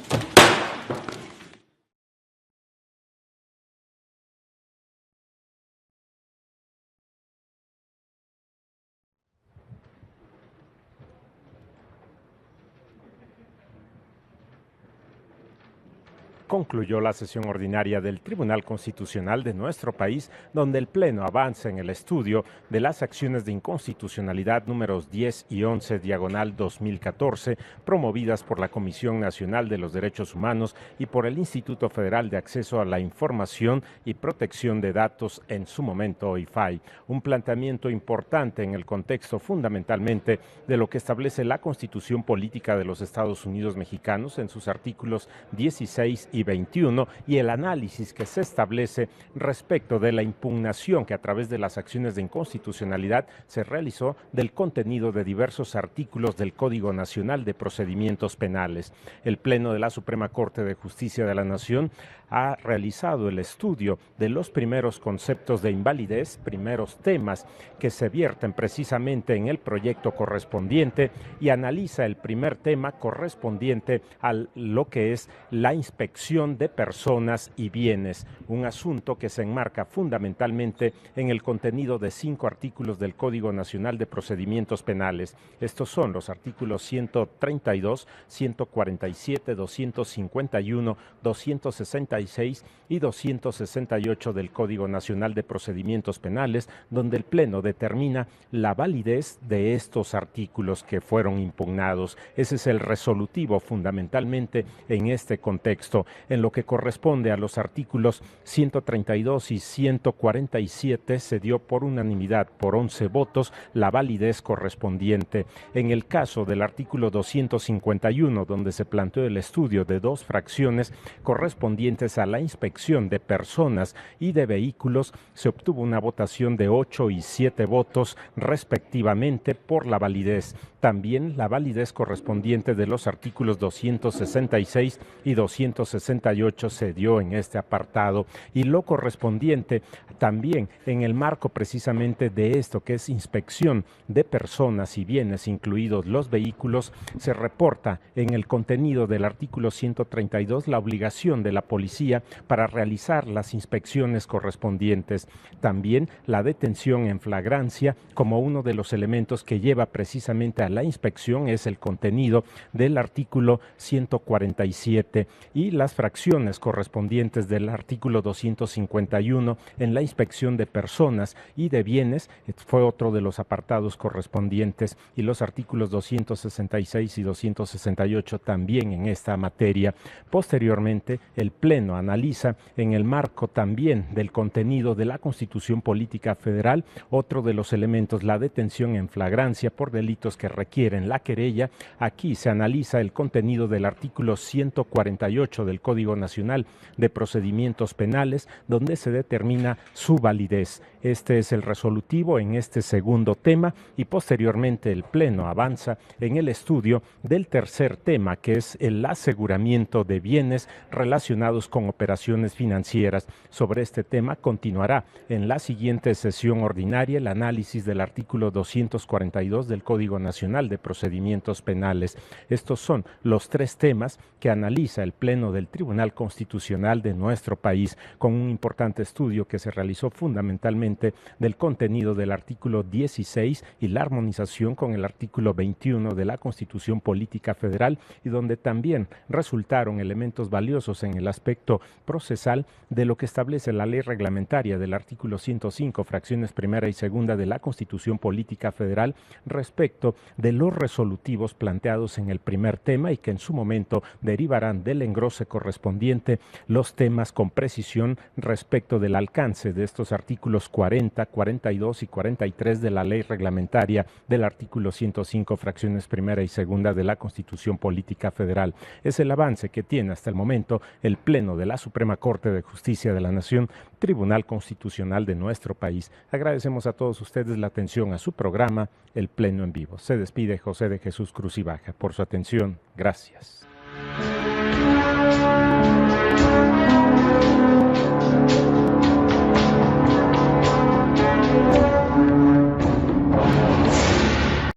Concluyó la sesión ordinaria del Tribunal Constitucional de nuestro país, donde el Pleno avanza en el estudio de las acciones de inconstitucionalidad números 10 y 11 diagonal 2014, promovidas por la Comisión Nacional de los Derechos Humanos y por el Instituto Federal de Acceso a la Información y Protección de Datos, en su momento IFAI. Un planteamiento importante en el contexto fundamentalmente de lo que establece la Constitución Política de los Estados Unidos Mexicanos en sus artículos 16 y 21 y el análisis que se establece respecto de la impugnación que a través de las acciones de inconstitucionalidad se realizó del contenido de diversos artículos del Código Nacional de Procedimientos Penales. El Pleno de la Suprema Corte de Justicia de la Nación ha realizado el estudio de los primeros conceptos de invalidez, primeros temas que se vierten precisamente en el proyecto correspondiente, y analiza el primer tema correspondiente a lo que es la inspección inspección de personas y bienes, un asunto que se enmarca fundamentalmente en el contenido de 5 artículos del Código Nacional de Procedimientos Penales. Estos son los artículos 132, 147, 251, 266 y 268 del Código Nacional de Procedimientos Penales, donde el Pleno determina la validez de estos artículos que fueron impugnados. Ese es el resolutivo fundamentalmente en este contexto. En lo que corresponde a los artículos 132 y 147 se dio por unanimidad, por 11 votos, la validez correspondiente. En el caso del artículo 251, donde se planteó el estudio de 2 fracciones correspondientes a la inspección de personas y de vehículos, se obtuvo una votación de 8 y 7 votos respectivamente por la validez. También la validez correspondiente de los artículos 266 y 268 se dio en este apartado, y lo correspondiente también en el marco precisamente de esto, que es inspección de personas y bienes, incluidos los vehículos, se reporta en el contenido del artículo 132 la obligación de la policía para realizar las inspecciones correspondientes. También la detención en flagrancia como uno de los elementos que lleva precisamente a la inspección es el contenido del artículo 147, y las fracciones correspondientes del artículo 251 en la inspección de personas y de bienes fue otro de los apartados correspondientes, y los artículos 266 y 268 también en esta materia. Posteriormente, el Pleno analiza en el marco también del contenido de la Constitución Política Federal otro de los elementos, la detención en flagrancia por delitos que requieren la querella. Aquí se analiza el contenido del artículo 148 del Código Nacional de Procedimientos Penales, donde se determina su validez. Este es el resolutivo en este segundo tema, y posteriormente el Pleno avanza en el estudio del tercer tema, que es el aseguramiento de bienes relacionados con operaciones financieras. Sobre este tema continuará en la siguiente sesión ordinaria el análisis del artículo 242 del Código Nacional de Procedimientos Penales. Estos son los 3 temas que analiza el Pleno del Tribunal Constitucional de nuestro país, con un importante estudio que se realizó fundamentalmente del contenido del artículo 16 y la armonización con el artículo 21 de la Constitución Política Federal, y donde también resultaron elementos valiosos en el aspecto procesal de lo que establece la ley reglamentaria del artículo 105, fracciones primera y segunda de la Constitución Política Federal, respecto de los resolutivos planteados en el primer tema, y que en su momento derivarán del engrose correspondiente los temas con precisión respecto del alcance de estos artículos 40, 42 y 43 de la ley reglamentaria del artículo 105, fracciones primera y segunda de la Constitución Política Federal. Es el avance que tiene hasta el momento el Pleno de la Suprema Corte de Justicia de la Nación, Tribunal Constitucional de nuestro país. Agradecemos a todos ustedes la atención a su programa, El Pleno en Vivo. Se despide José de Jesús Cruz y Baja. Por su atención, gracias.